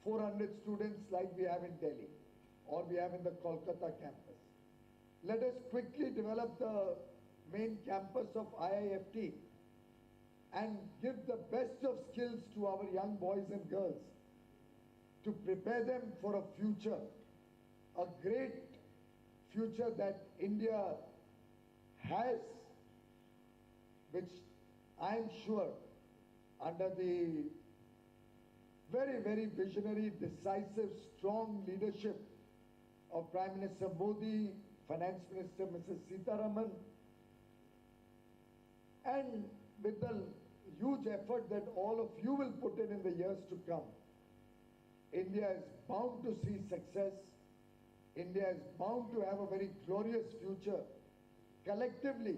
400 students like we have in Delhi or we have in the Kolkata campus. Let us quickly develop the main campus of IIFT and give the best of skills to our young boys and girls to prepare them for a future, a great future that India has, which I am sure under the very, very visionary, decisive, strong leadership of Prime Minister Modi, Finance Minister Mrs. Sitharaman, and with the huge effort that all of you will put in the years to come, India is bound to see success. India is bound to have a very glorious future. Collectively,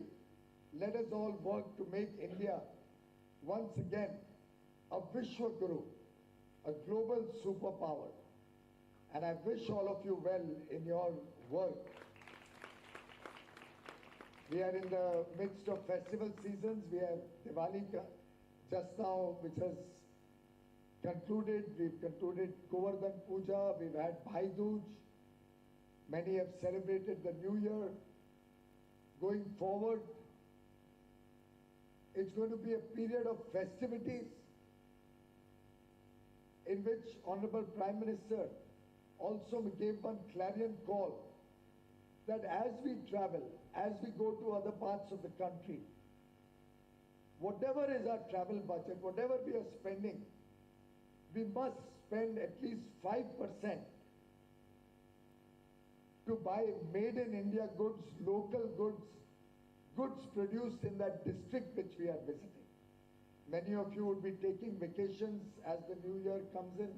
let us all work to make India once again a Vishwa Guru, a global superpower. And I wish all of you well in your work. We are in the midst of festival seasons. We have Diwali just now, which has concluded. We've concluded Govardhan Puja. We've had Bhai Dooj. Many have celebrated the New Year. Going forward, it's going to be a period of festivities in which Honorable Prime Minister also gave one clarion call that as we travel, as we go to other parts of the country, whatever is our travel budget, whatever we are spending, we must spend at least 5% to buy made in India goods, local goods, goods produced in that district which we are visiting. Many of you would be taking vacations as the new year comes in.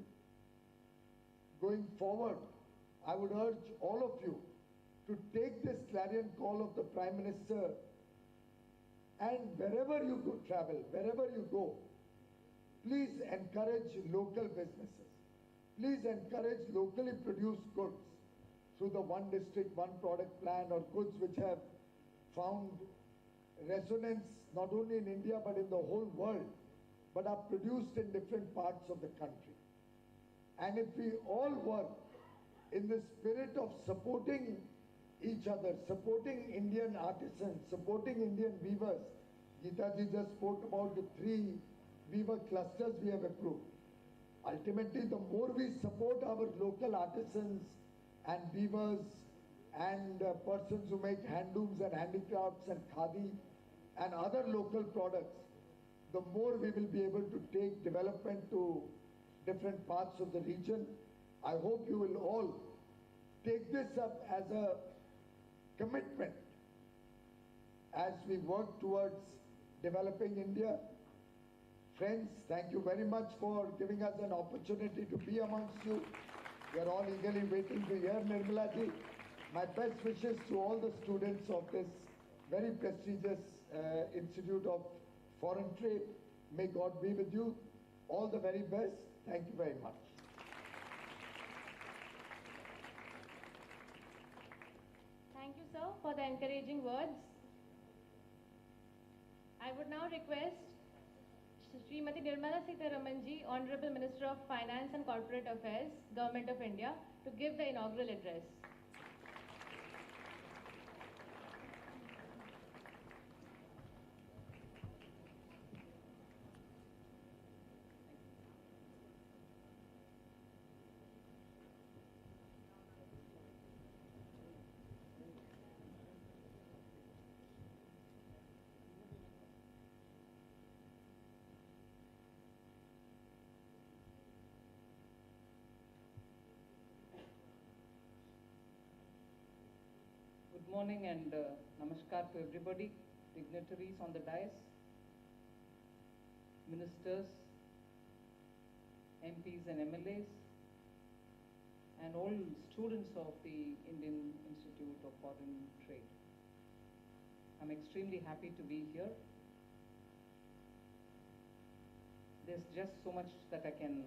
Going forward, I would urge all of you to take this clarion call of the Prime Minister, and wherever you go travel, wherever you go, please encourage local businesses. Please encourage locally produced goods through the one district, one product plan, or goods which have found resonance not only in India but in the whole world, but are produced in different parts of the country. And if we all work in the spirit of supporting each other, supporting Indian artisans, supporting Indian weavers, Geeta ji just spoke about the 3 weaver clusters we have approved. Ultimately, the more we support our local artisans and weavers and persons who make handlooms and handicrafts and khadi and other local products, the more we will be able to take development to different parts of the region. I hope you will all take this up as a commitment as we work towards developing India. Friends, thank you very much for giving us an opportunity to be amongst you. We are all eagerly waiting to hear Nirmala ji. My best wishes to all the students of this very prestigious Institute of Foreign Trade. May God be with you. All the very best. Thank you very much. Thank you, sir, for the encouraging words. I would now request Srimati Nirmala Sitharaman ji, Honorable Minister of Finance and Corporate Affairs, Government of India, to give the inaugural address. Good morning and namaskar to everybody, dignitaries on the dais, ministers, MPs and MLAs, and all students of the Indian Institute of Foreign Trade. I'm extremely happy to be here. There's just so much that I can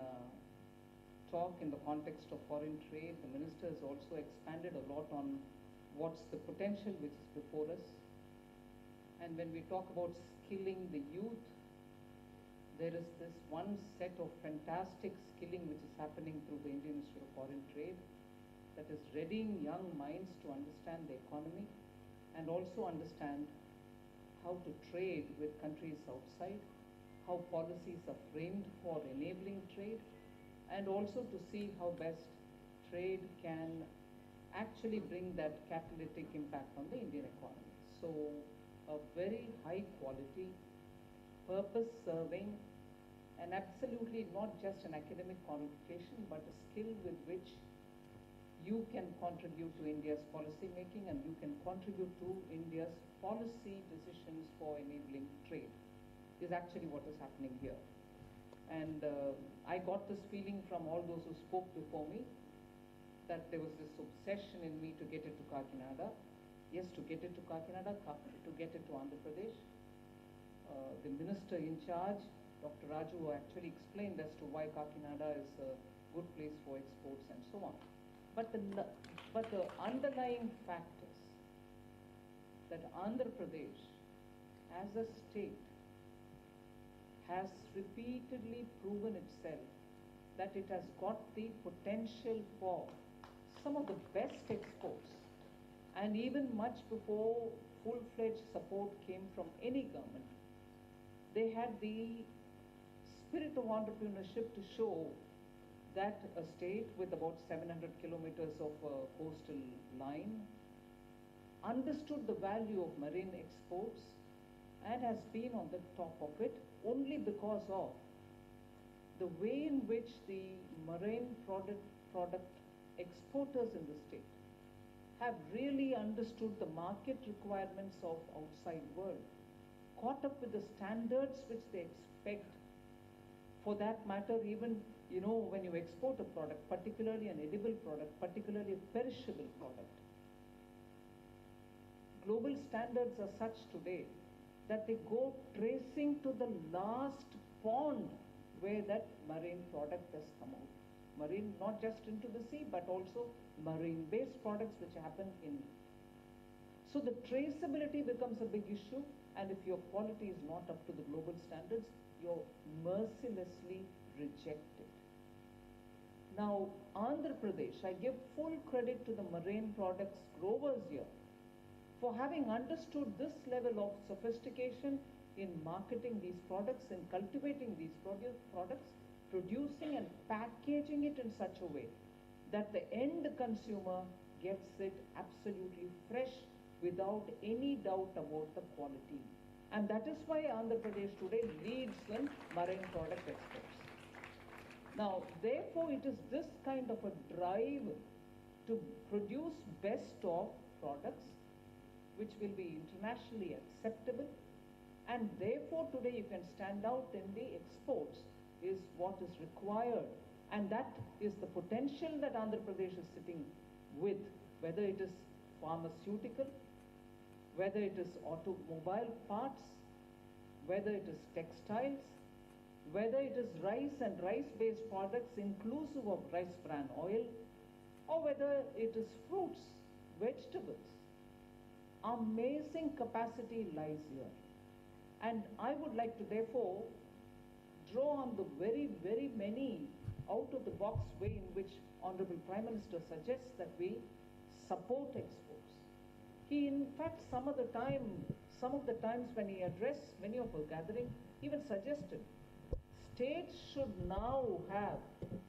talk in the context of foreign trade. The minister has also expanded a lot on what's the potential which is before us. And when we talk about skilling the youth, there is this one set of fantastic skilling which is happening through the Indian Institute of Foreign Trade that is readying young minds to understand the economy and also understand how to trade with countries outside, how policies are framed for enabling trade, and also to see how best trade can actually bring that catalytic impact on the Indian economy. So a very high quality, purpose-serving, and absolutely not just an academic qualification, but a skill with which you can contribute to India's policy making and you can contribute to India's policy decisions for enabling trade is actually what is happening here. And I got this feeling from all those who spoke before me that there was this obsession in me to get it to Kakinada. Yes, to get it to Kakinada, to get it to Andhra Pradesh. the minister in charge, Dr. Raju, actually explained as to why Kakinada is a good place for exports and so on. But the underlying fact is that Andhra Pradesh, as a state, has repeatedly proven itself that it has got the potential for some of the best exports. And even much before full-fledged support came from any government, they had the spirit of entrepreneurship to show that a state with about 700 kilometers of coastal line understood the value of marine exports and has been on the top of it only because of the way in which the marine product exporters in the state have really understood the market requirements of outside world, caught up with the standards which they expect. For that matter, even, you know, when you export a product, particularly an edible product, particularly a perishable product, global standards are such today that they go tracing to the last pond where that marine product has come out. Marine, not just into the sea, but also marine-based products which happen in. So the traceability becomes a big issue, and if your quality is not up to the global standards, you're mercilessly rejected. Now, Andhra Pradesh, I give full credit to the marine products growers here for having understood this level of sophistication in marketing these products, in cultivating these products, producing and packaging it in such a way that the end consumer gets it absolutely fresh without any doubt about the quality. And that is why Andhra Pradesh today leads in marine product exports. Now, therefore, it is this kind of a drive to produce best of products which will be internationally acceptable, and therefore today you can stand out in the exports is what is required, and that is the potential that Andhra Pradesh is sitting with, whether it is pharmaceutical, whether it is automobile parts, whether it is textiles, whether it is rice and rice-based products inclusive of rice bran oil, or whether it is fruits, vegetables. Amazing capacity lies here. And I would like to therefore draw on the very, very many out-of-the-box way in which Honorable Prime Minister suggests that we support exports. He, in fact, some of the times when he addressed many of our gathering, even suggested states should now have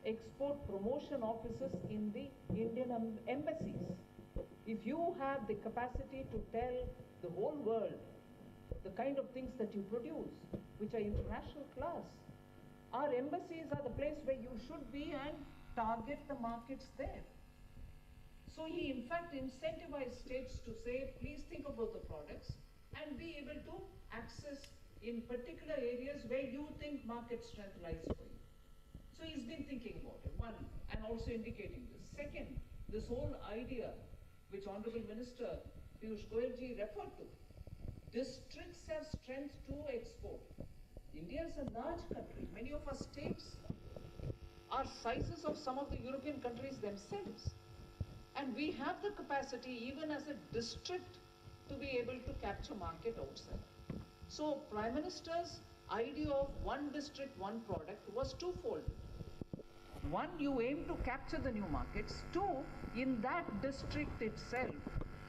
export promotion offices in the Indian embassies. If you have the capacity to tell the whole world the kind of things that you produce, which are international class, our embassies are the place where you should be and target the markets there. So he in fact incentivized states to say, please think about the products and be able to access in particular areas where you think market strength lies for you. So he's been thinking about it, one, and also indicating this. Second, this whole idea which Honorable Minister Piyush Goyal ji referred to, districts have strength to export. India is a large country. Many of our states are sizes of some of the European countries themselves. And we have the capacity, even as a district, to be able to capture market outside. So Prime Minister's idea of one district, one product was twofold. One, you aim to capture the new markets. Two, in that district itself,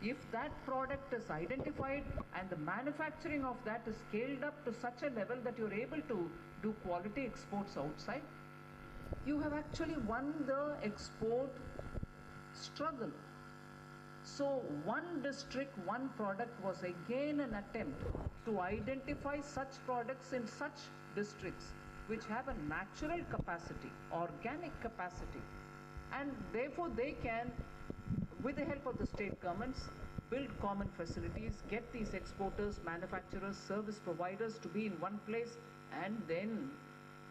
if that product is identified and the manufacturing of that is scaled up to such a level that you're able to do quality exports outside, you have actually won the export struggle. So one district, one product was again an attempt to identify such products in such districts which have a natural capacity, organic capacity, and therefore they can, with the help of the state governments, build common facilities, get these exporters, manufacturers, service providers to be in one place, and then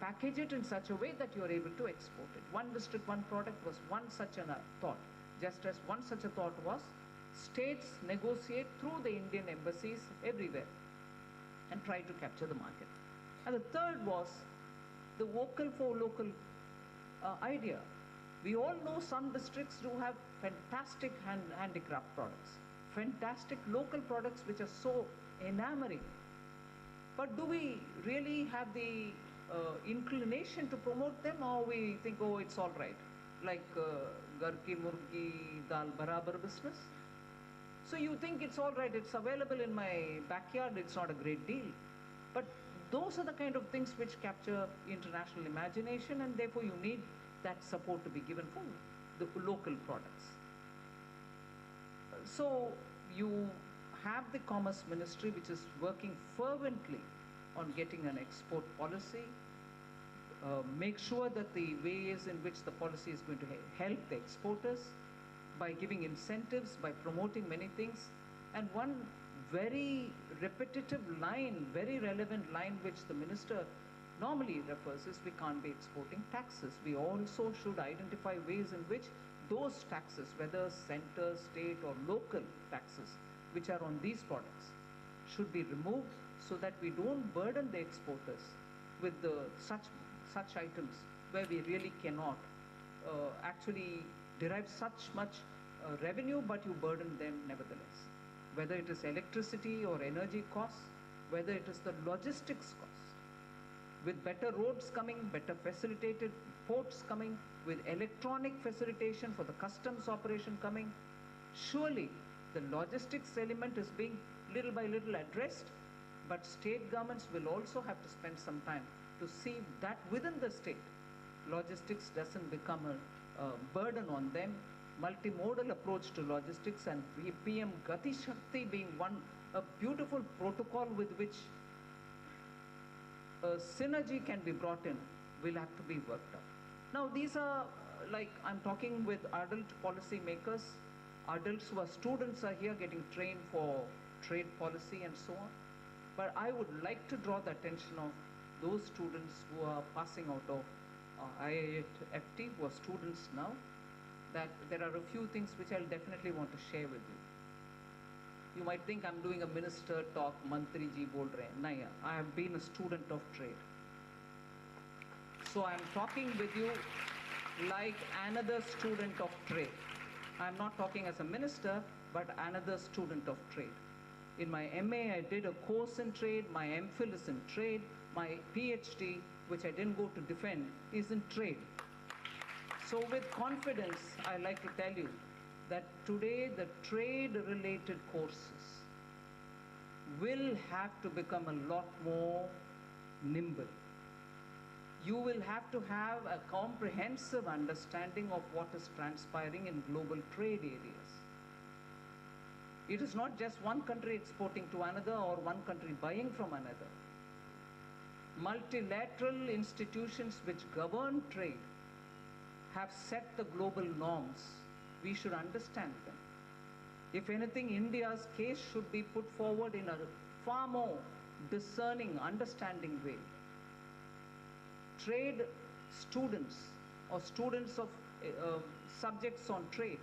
package it in such a way that you are able to export it. One district, one product was one such a thought. Just as one such a thought was, states negotiate through the Indian embassies everywhere. and try to capture the market. And the third was the vocal for local idea. We all know some districts do have fantastic handicraft products, fantastic local products which are so enamoring. But do we really have the inclination to promote them, or we think, oh, it's all right, like Gar ki murgi dal barabar business? So you think it's all right, it's available in my backyard, it's not a great deal. But those are the kind of things which capture international imagination, and therefore you need that support to be given for the local products. So you have the Commerce Ministry, which is working fervently on getting an export policy, make sure that the ways in which the policy is going to help the exporters by giving incentives, by promoting many things. And one very repetitive line, very relevant line which the minister normally refers is we can't be exporting taxes. We also should identify ways in which those taxes, whether center, state or local taxes, which are on these products, should be removed so that we don't burden the exporters with such items where we really cannot actually derive such much revenue, but you burden them nevertheless. Whether it is electricity or energy costs, whether it is the logistics costs. With better roads coming, better facilitated ports coming, with electronic facilitation for the customs operation coming, surely the logistics element is being little by little addressed, but state governments will also have to spend some time to see that within the state, logistics doesn't become a burden on them. Multimodal approach to logistics and PM Gati Shakti being a beautiful protocol with which synergy can be brought in, will have to be worked out. Now these are like, I'm talking with adult policy makers, adults who are students are here getting trained for trade policy and so on. But I would like to draw the attention of those students who are passing out of IIFT, who are students now, that there are a few things which I'll definitely want to share with you. You might think I'm doing a minister talk, Mantri ji bol rahe hain. Nahi, I have been a student of trade. So I'm talking with you like another student of trade. I'm not talking as a minister, but another student of trade. In my MA, I did a course in trade, my MPhil is in trade, my PhD, which I didn't go to defend, is in trade. So with confidence, I like to tell you that today the trade-related courses will have to become a lot more nimble. You will have to have a comprehensive understanding of what is transpiring in global trade areas. It is not just one country exporting to another or one country buying from another. Multilateral institutions which govern trade have set the global norms. We should understand them. If anything, India's case should be put forward in a far more discerning, understanding way. Trade students or students of subjects on trade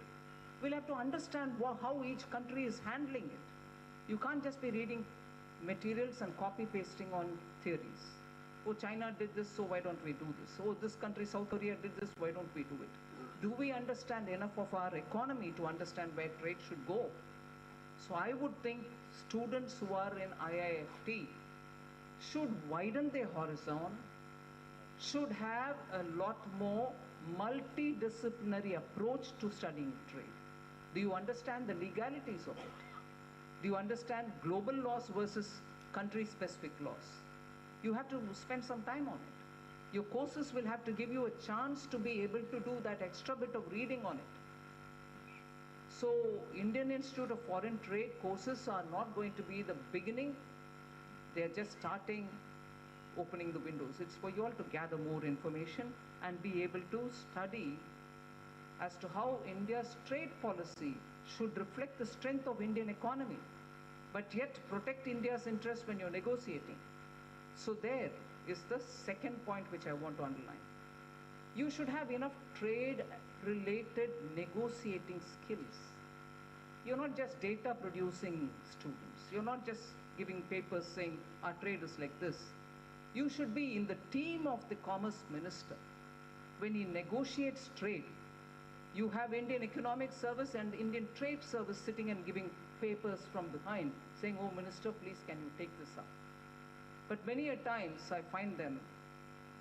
will have to understand how each country is handling it. You can't just be reading materials and copy-pasting on theories. Oh, China did this, so why don't we do this? Oh, this country, South Korea, did this, why don't we do it? Do we understand enough of our economy to understand where trade should go? So I would think students who are in IIFT should widen their horizon, should have a lot more multidisciplinary approach to studying trade. Do you understand the legalities of it? Do you understand global laws versus country-specific laws? You have to spend some time on it. Your courses will have to give you a chance to be able to do that extra bit of reading on it. So Indian Institute of Foreign Trade courses are not going to be the beginning. They are just starting opening the windows. It's for you all to gather more information and be able to study as to how India's trade policy should reflect the strength of Indian economy, but yet protect India's interests when you're negotiating. So there is the second point which I want to underline. You should have enough trade-related negotiating skills. You're not just data producing students. You're not just giving papers saying our trade is like this. You should be in the team of the Commerce Minister. When he negotiates trade, you have Indian Economic Service and Indian Trade Service sitting and giving papers from behind, saying, oh, Minister, please, can you take this up? But many a times I find them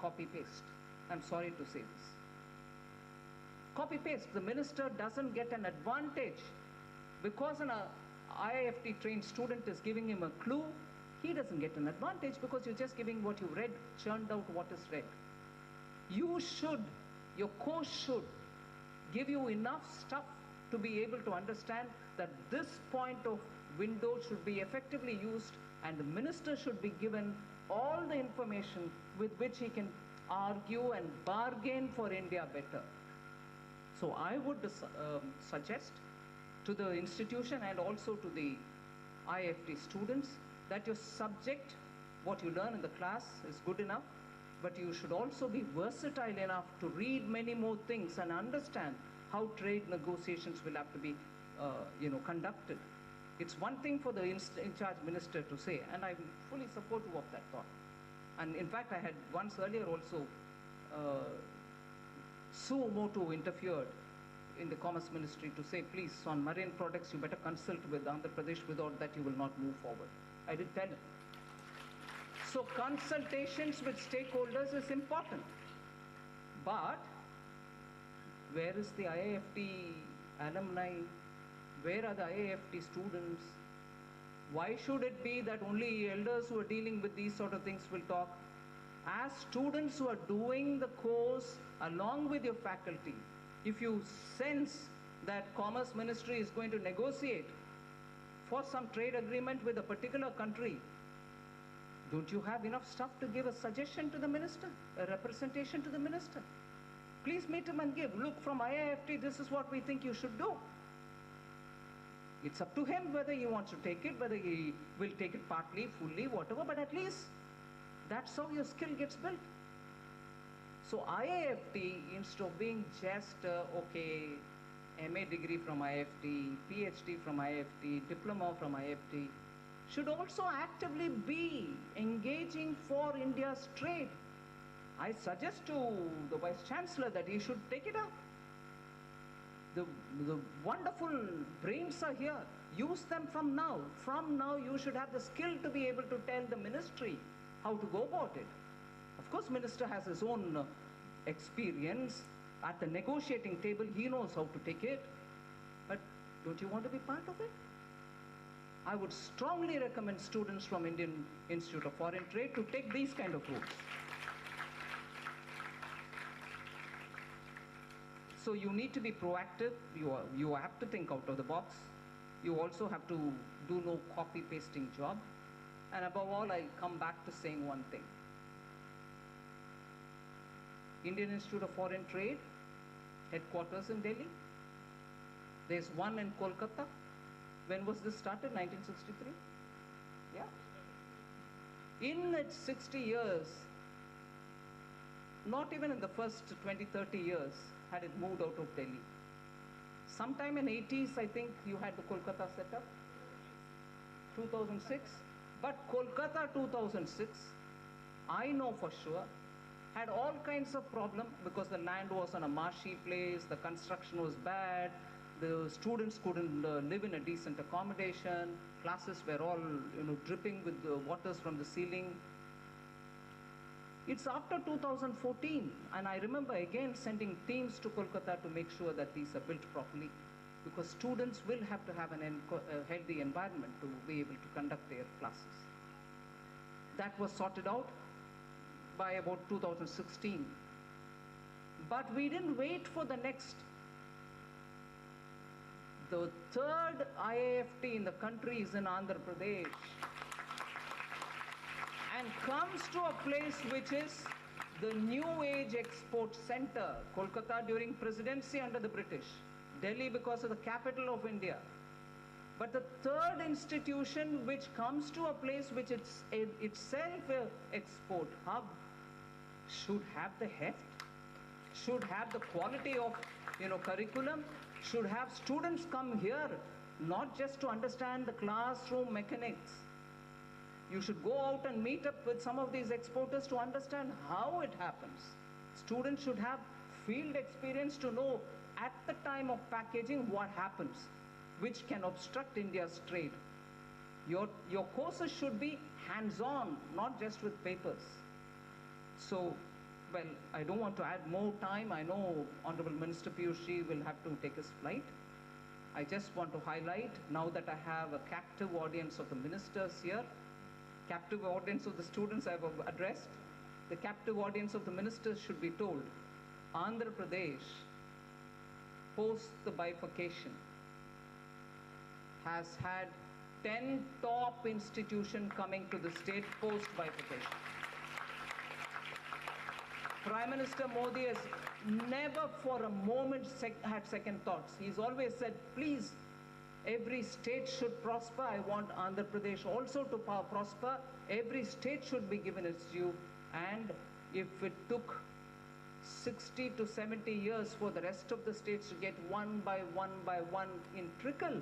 copy-paste. I'm sorry to say this. Copy-paste. The minister doesn't get an advantage because an IIFT trained student is giving him a clue. He doesn't get an advantage because you're just giving what you read, churned out what is read. You should, your course should give you enough stuff to be able to understand that this point of window should be effectively used, and the minister should be given all the information with which he can argue and bargain for India better. So I would suggest to the institution and also to the IIFT students that your subject, what you learn in the class, is good enough, but you should also be versatile enough to read many more things and understand how trade negotiations will have to be conducted. It's one thing for the in-charge minister to say, and I'm fully supportive of that thought. And in fact, I had once earlier also Sumoto interfered in the Commerce Ministry to say, please, on marine products, you better consult with Andhra Pradesh, without that you will not move forward. I did tell him. So consultations with stakeholders is important. But where is the IIFT alumni? Where are the IIFT students? Why should it be that only elders who are dealing with these sort of things will talk? As students who are doing the course along with your faculty, if you sense that Commerce Ministry is going to negotiate for some trade agreement with a particular country, don't you have enough stuff to give a suggestion to the minister, a representation to the minister? Please meet him and give. Look, from IIFT, this is what we think you should do. It's up to him whether he wants to take it, whether he will take it partly, fully, whatever, but at least that's how your skill gets built. So IIFT, instead of being just, okay, MA degree from IIFT, PhD from IIFT, diploma from IIFT, should also actively be engaging for India's trade. I suggest to the Vice Chancellor that he should take it up. The wonderful brains are here. Use them from now. From now, you should have the skill to be able to tell the ministry how to go about it. Of course, minister has his own experience. At the negotiating table, he knows how to take it. But don't you want to be part of it? I would strongly recommend students from Indian Institute of Foreign Trade to take these kind of routes. So you need to be proactive. You have to think out of the box. You also have to do no copy-pasting job. And above all, I'll come back to saying one thing. Indian Institute of Foreign Trade, headquarters in Delhi. There's one in Kolkata. When was this started? 1963? Yeah. In its 60 years, not even in the first 20, 30 years, had it moved out of Delhi. Sometime in 80s, I think you had the Kolkata set up. 2006. But Kolkata 2006, I know for sure, had all kinds of problem because the land was on a marshy place, the construction was bad, the students couldn't live in a decent accommodation, classes were all dripping with the waters from the ceiling. It's after 2014, and I remember again sending teams to Kolkata to make sure that these are built properly, because students will have to have a healthy environment to be able to conduct their classes. That was sorted out by about 2016. But we didn't wait for the next. The third IIFT in the country is in Andhra Pradesh, and comes to a place which is the New Age Export Center. Kolkata during presidency under the British, Delhi because of the capital of India. But the third institution which comes to a place which is itself an export hub should have the heft, should have the quality of curriculum, should have students come here not just to understand the classroom mechanics. You should go out and meet up with some of these exporters to understand how it happens. Students should have field experience to know at the time of packaging what happens, which can obstruct India's trade. Your courses should be hands-on, not just with papers. So, well, I don't want to add more time. I know Honorable Minister Piyush will have to take his flight. I just want to highlight, now that I have a captive audience of the ministers here, captive audience of the students I have addressed, the captive audience of the ministers should be told, Andhra Pradesh, post the bifurcation, has had 10 top institutions coming to the state post bifurcation. Prime Minister Modi has never for a moment had second thoughts. He's always said, please, every state should prosper. I want Andhra Pradesh also to prosper. Every state should be given its due. And if it took 60 to 70 years for the rest of the states to get one by one in trickles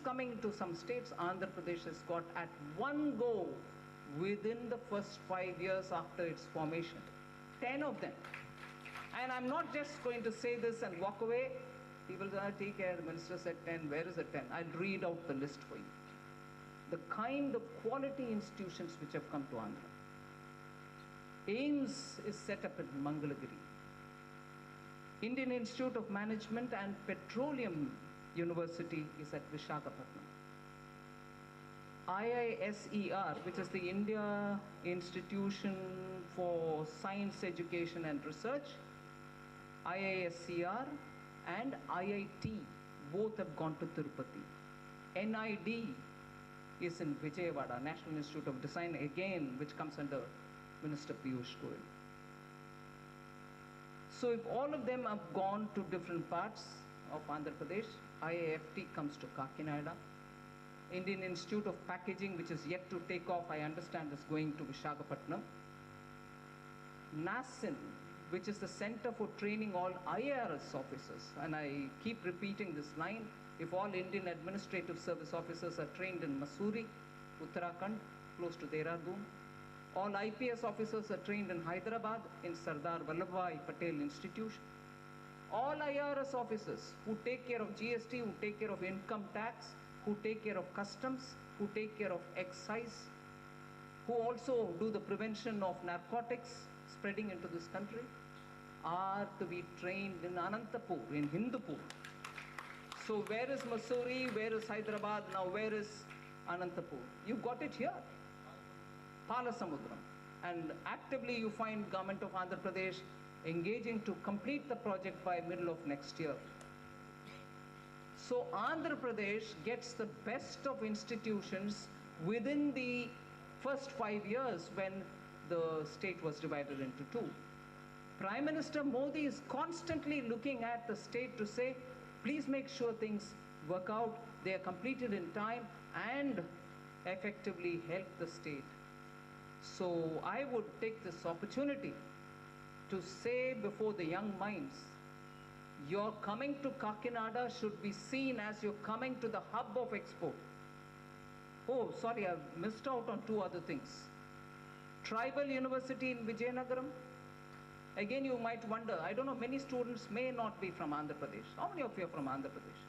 coming into some states, Andhra Pradesh has got at one go within the first 5 years after its formation. 10 of them. And I'm not just going to say this and walk away. People say, take care, the minister said 10, where is the 10? I'll read out the list for you. The kind of quality institutions which have come to Andhra. AIMS is set up at Mangalagiri. Indian Institute of Management and Petroleum University is at Visakhapatnam. IISER, which is the India Institution for Science Education and Research, IISER and IIT, both have gone to Tirupati. NID is in Vijayawada, National Institute of Design, again, which comes under Minister Piyush Goyal. So if all of them have gone to different parts of Andhra Pradesh, IIFT comes to Kakinada. Indian Institute of Packaging, which is yet to take off, I understand, is going to Visakhapatnam. NASIN, which is the Center for Training all IARS officers, and I keep repeating this line, if all Indian Administrative Service officers are trained in Mussoorie, Uttarakhand, close to Dehradun, all IPS officers are trained in Hyderabad, in Sardar Vallabhbhai Patel Institution. All IRS officers who take care of GST, who take care of income tax, who take care of customs, who take care of excise, who also do the prevention of narcotics spreading into this country, are to be trained in Anantapur, in Hindupur. So where is Mussoorie, where is Hyderabad, now where is Anantapur? You got it here, Palasamudram. And actively you find government of Andhra Pradesh engaging to complete the project by middle of next year. So Andhra Pradesh gets the best of institutions within the first 5 years when the state was divided into two. Prime Minister Modi is constantly looking at the state to say, please make sure things work out, they are completed in time and effectively help the state. So I would take this opportunity to say before the young minds, your coming to Kakinada should be seen as you're coming to the hub of export. Oh, sorry, I've missed out on two other things. Tribal University in Vijayanagaram. Again, you might wonder, I don't know, many students may not be from Andhra Pradesh. How many of you are from Andhra Pradesh?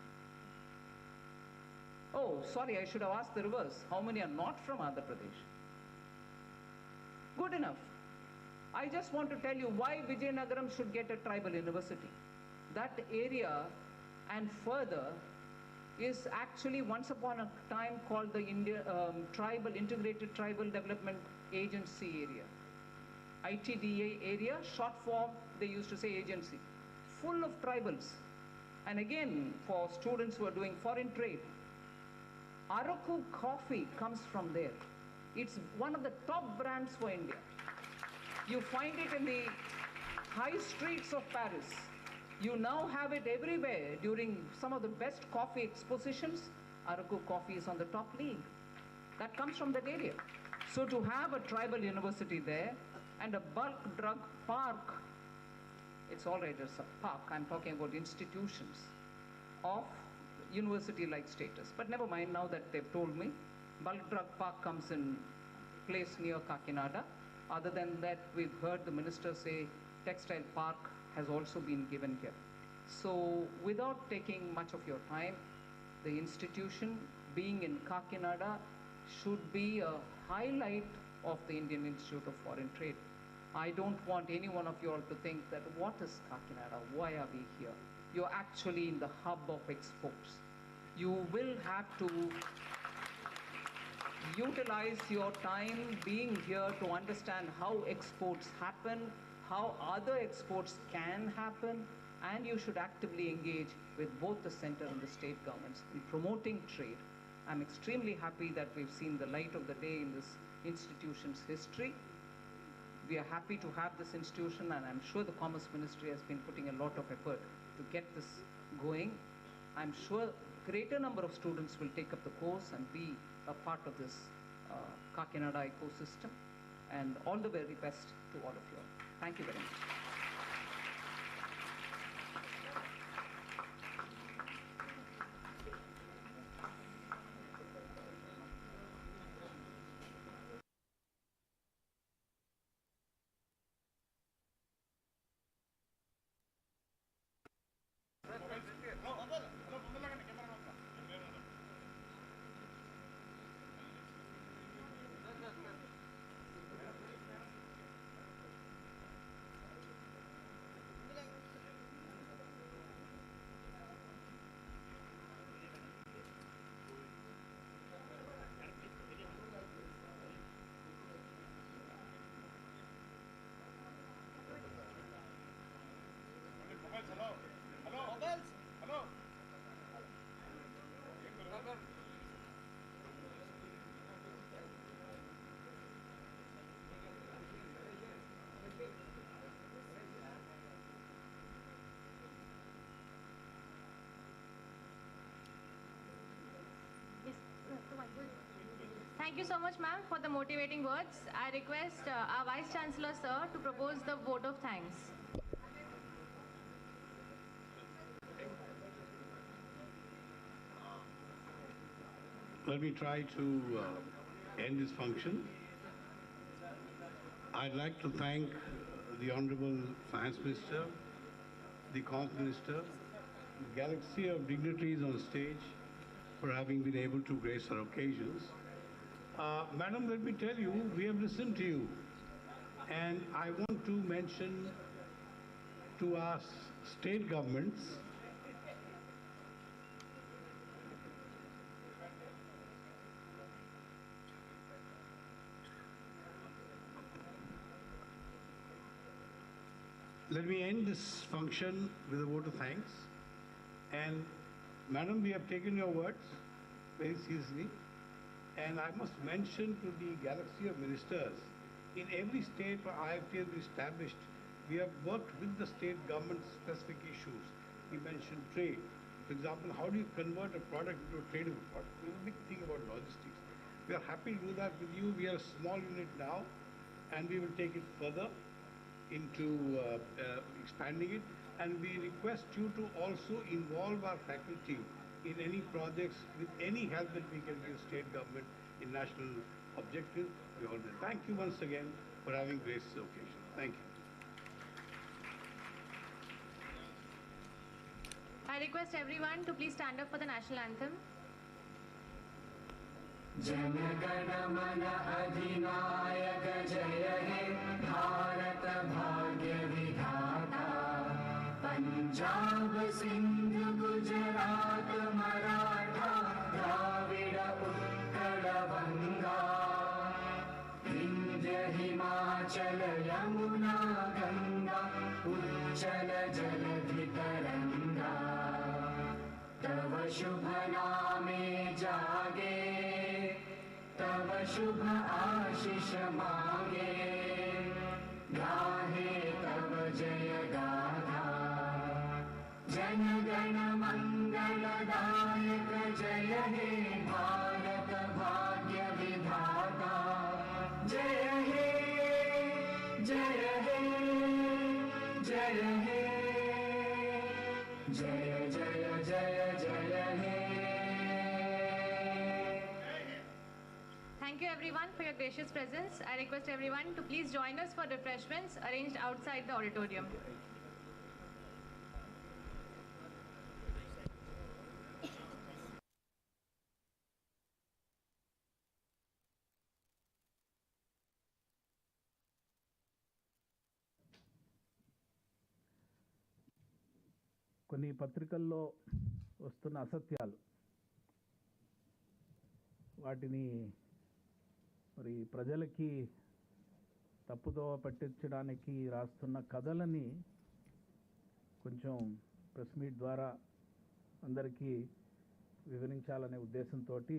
Oh, sorry, I should have asked the reverse. How many are not from Andhra Pradesh? Good enough. I just want to tell you why Vijayanagaram should get a tribal university. That area and further is actually once upon a time called the Integrated Tribal Development Agency area. ITDA area, short form, they used to say agency. Full of tribals. And again, for students who are doing foreign trade, Araku coffee comes from there. It's one of the top brands for India. You find it in the high streets of Paris. You now have it everywhere. During some of the best coffee expositions, Araku coffee is on the top league. That comes from that area. So to have a tribal university there and a bulk drug park, it's all right, it's a park, I'm talking about institutions of university-like status. But never mind, now that they've told me, bulk drug park comes in place near Kakinada. Other than that, we've heard the minister say textile park has also been given here. So without taking much of your time, the institution being in Kakinada should be a highlight of the Indian Institute of Foreign Trade. I don't want any one of you all to think that what is Kakinada, why are we here? You're actually in the hub of exports. You will have to utilize your time being here to understand how exports happen, how other exports can happen, and you should actively engage with both the center and the state governments in promoting trade. I'm extremely happy that we've seen the light of the day in this institution's history. We are happy to have this institution, and I'm sure the Commerce Ministry has been putting a lot of effort to get this going. I'm sure greater number of students will take up the course and be a part of this Kakinada ecosystem. And all the very best to all of you. Thank you very much. Thank you so much, ma'am, for the motivating words. I request our Vice Chancellor, sir, to propose the vote of thanks. Let me try to end this function. I'd like to thank the Honorable Finance Minister, the Commerce Minister, the galaxy of dignitaries on stage for having been able to grace our occasions. Madam, let me tell you, we have listened to you. And I want to mention to our state governments let me end this function with a vote of thanks. And Madam, we have taken your words very seriously. And I must mention to the galaxy of ministers, in every state where IFT has been established, we have worked with the state government specific issues. We mentioned trade. For example, how do you convert a product into a tradable product? It's a big thing about logistics. We are happy to do that with you. We are a small unit now, and we will take it further into expanding it. And we request you to also involve our faculty in any projects with any help that we can give state government in national objectives. We all thank you once again for having graced the occasion. Thank you. I request everyone to please stand up for the national anthem. जनगणमन अधिनायक जय हे भारत भाग्य विधाता पंजाब सिंध गुजरात मराठा द्राविड़ उत्कल बंगा विंध्य हिमाचल यमुना गंगा उच्चल जलधि तरंगा तव शुभ नामे जागे तव शुभ आशीष मांगे गाहे तव जय गाथा जन गण मंगलदायक जय हे भारत भाग्य विधाता जय हे जय हे जय हे जय जय जय जय हे everyone for your gracious presence. I request everyone to please join us for refreshments arranged outside the auditorium. కొన్ని పత్రికల్లో వస్తున్న అసత్యాలు వాటిని మరి ప్రజలకి తప్పుదోవ పట్టించడానికి రాస్తున్న కథలని కొంచెం ప్రెస్ మీట్ ద్వారా అందరికీ వివరించాలనే ఉద్దేశంతో